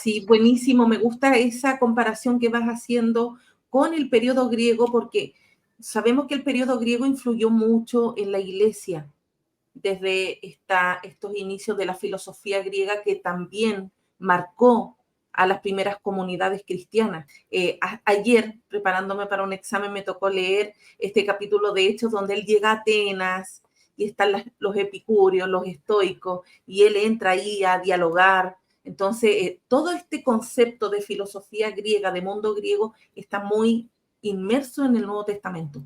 Sí, buenísimo. Me gusta esa comparación que vas haciendo con el periodo griego, porque sabemos que el periodo griego influyó mucho en la iglesia desde estos inicios de la filosofía griega, que también marcó a las primeras comunidades cristianas. Ayer, preparándome para un examen, me tocó leer este capítulo de Hechos donde él llega a Atenas y están los epicúreos, los estoicos, y él entra ahí a dialogar. Entonces, todo este concepto de filosofía griega, de mundo griego, está muy inmerso en el Nuevo Testamento.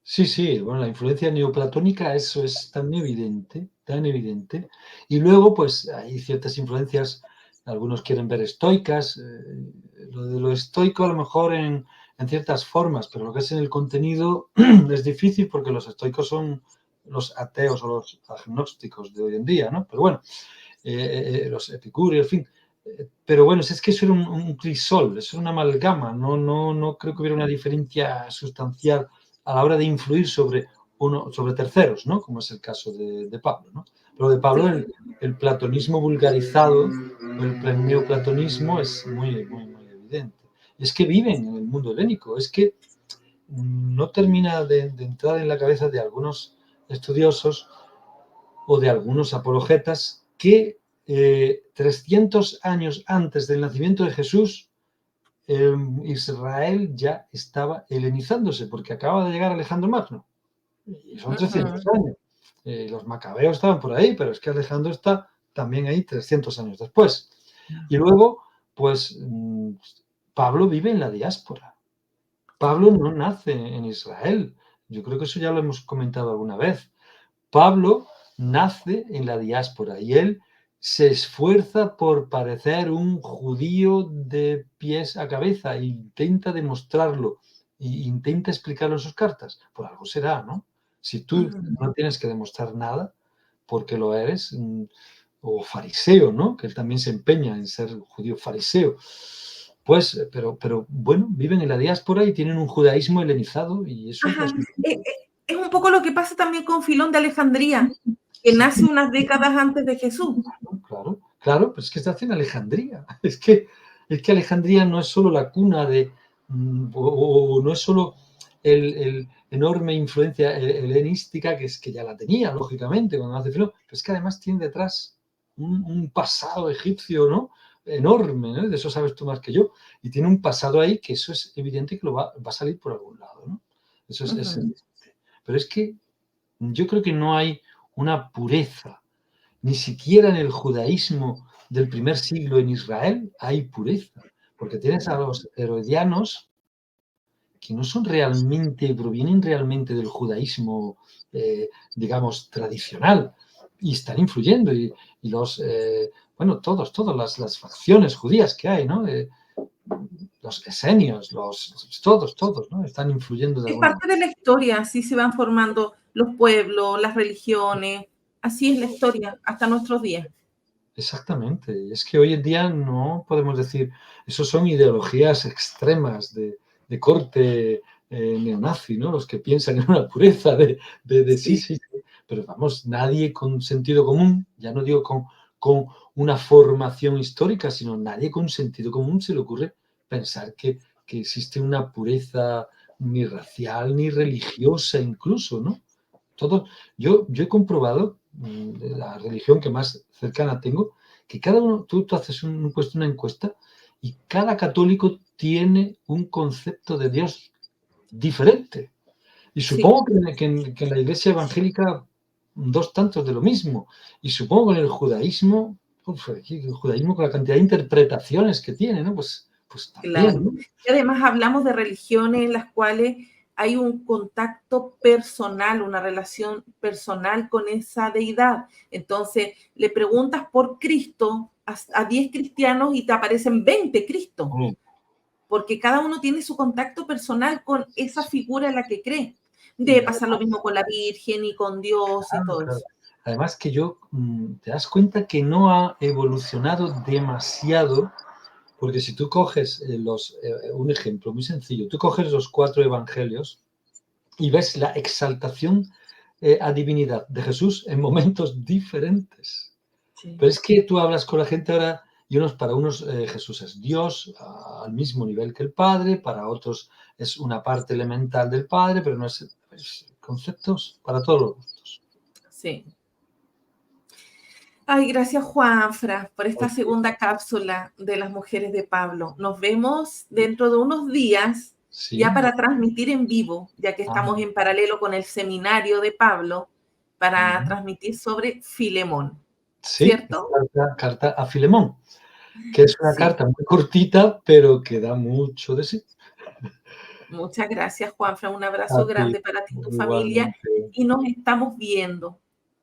Sí, sí, bueno, la influencia neoplatónica, eso es tan evidente, tan evidente. Y luego, pues, hay ciertas influencias, algunos quieren ver estoicas, lo de lo estoico a lo mejor en ciertas formas, pero lo que es en el contenido es difícil porque los estoicos son los ateos o los agnósticos de hoy en día, ¿no? Pero bueno, los epicúreos, en fin. Pero bueno, es que eso era un crisol, eso era una amalgama, no creo que hubiera una diferencia sustancial a la hora de influir sobre terceros, ¿no? Como es el caso de Pablo, ¿no? Pero de Pablo el platonismo vulgarizado, el neoplatonismo es muy, muy, muy evidente. Y es que viven en el mundo helénico, es que no termina de entrar en la cabeza de algunos estudiosos o de algunos apologetas que 300 años antes del nacimiento de Jesús, Israel ya estaba helenizándose, porque acaba de llegar Alejandro Magno. Y son 300 años. Los macabeos estaban por ahí, pero es que Alejandro está también ahí 300 años después. Y luego, pues, Pablo vive en la diáspora. Pablo no nace en Israel. Yo creo que eso ya lo hemos comentado alguna vez. Pablo nace en la diáspora y él se esfuerza por parecer un judío de pies a cabeza e intenta demostrarlo e intenta explicarlo en sus cartas. Por algo será, ¿no? Si tú no tienes que demostrar nada porque lo eres, o fariseo, ¿no? Que él también se empeña en ser judío fariseo. Pues, pero bueno, viven en la diáspora y tienen un judaísmo helenizado y eso pues... Es un poco lo que pasa también con Filón de Alejandría, que nace unas décadas antes de Jesús. Claro, pero es que se hace en Alejandría. Es que Alejandría no es solo la cuna de, o no es solo el enorme influencia helenística, que es que ya la tenía, lógicamente, cuando nace Filón, pero es que además tiene detrás un pasado egipcio, ¿no? Enorme, ¿no? De eso sabes tú más que yo. Y tiene un pasado ahí que eso es evidente que lo va a salir por algún lado, ¿no? Eso es evidente. Pero es que yo creo que no hay una pureza, ni siquiera en el judaísmo del primer siglo en Israel hay pureza, porque tienes a los herodianos que no son realmente, provienen realmente del judaísmo, digamos, tradicional, y están influyendo, y los, bueno, todas las facciones judías que hay, ¿no? Los esenios, todos, ¿no? Están influyendo de Es alguna parte de la historia, así se van formando los pueblos, las religiones, así es la historia hasta nuestros días. Exactamente. Es que hoy en día no podemos decir, eso son ideologías extremas de corte neonazi, ¿no? Los que piensan en una pureza de sí. Pero vamos, nadie con sentido común, ya no digo con una formación histórica, sino nadie con sentido común se le ocurre pensar que existe una pureza ni racial ni religiosa incluso, ¿no? Yo he comprobado, la religión que más cercana tengo, que cada uno, tú haces una encuesta y cada católico tiene un concepto de Dios diferente. Y supongo que en la iglesia evangélica dos tantos de lo mismo. Y supongo que en el judaísmo con la cantidad de interpretaciones que tiene, ¿no? Pues pues también, Claro. ¿no? Y además hablamos de religiones en las cuales hay un contacto personal, una relación personal con esa deidad. Entonces, le preguntas por Cristo a 10 cristianos y te aparecen 20 Cristo, Mm, porque cada uno tiene su contacto personal con esa sí. figura en la que cree. Y Debe pasar lo mismo además, con la Virgen y con Dios y claro, todo claro. eso. Además que te das cuenta que no ha evolucionado demasiado, porque si tú coges un ejemplo muy sencillo, tú coges los 4 evangelios y ves la exaltación a divinidad de Jesús en momentos diferentes. Sí. Pero es que tú hablas con la gente ahora y para unos Jesús es Dios al mismo nivel que el Padre, para otros es una parte elemental del Padre, pero no es conceptos para todos los gustos. Sí. Ay, gracias Juanfra por esta Ok, segunda cápsula de las mujeres de Pablo. Nos vemos dentro de unos días ya sí. para transmitir en vivo, ya que Ah, estamos en paralelo con el seminario de Pablo para ujú. transmitir sobre Filemón, Sí, ¿cierto? carta a Filemón, que es una Sí. carta muy cortita, pero que da mucho de sí. Muchas gracias Juanfra. Un A abrazo ti, grande para ti y tu familia igualmente. y nos estamos viendo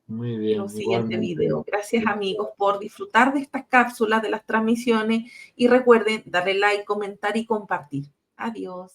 Muy en un bien, siguiente igualmente. video. Gracias amigos por disfrutar de estas cápsulas, de las transmisiones y recuerden darle like, comentar y compartir. Adiós.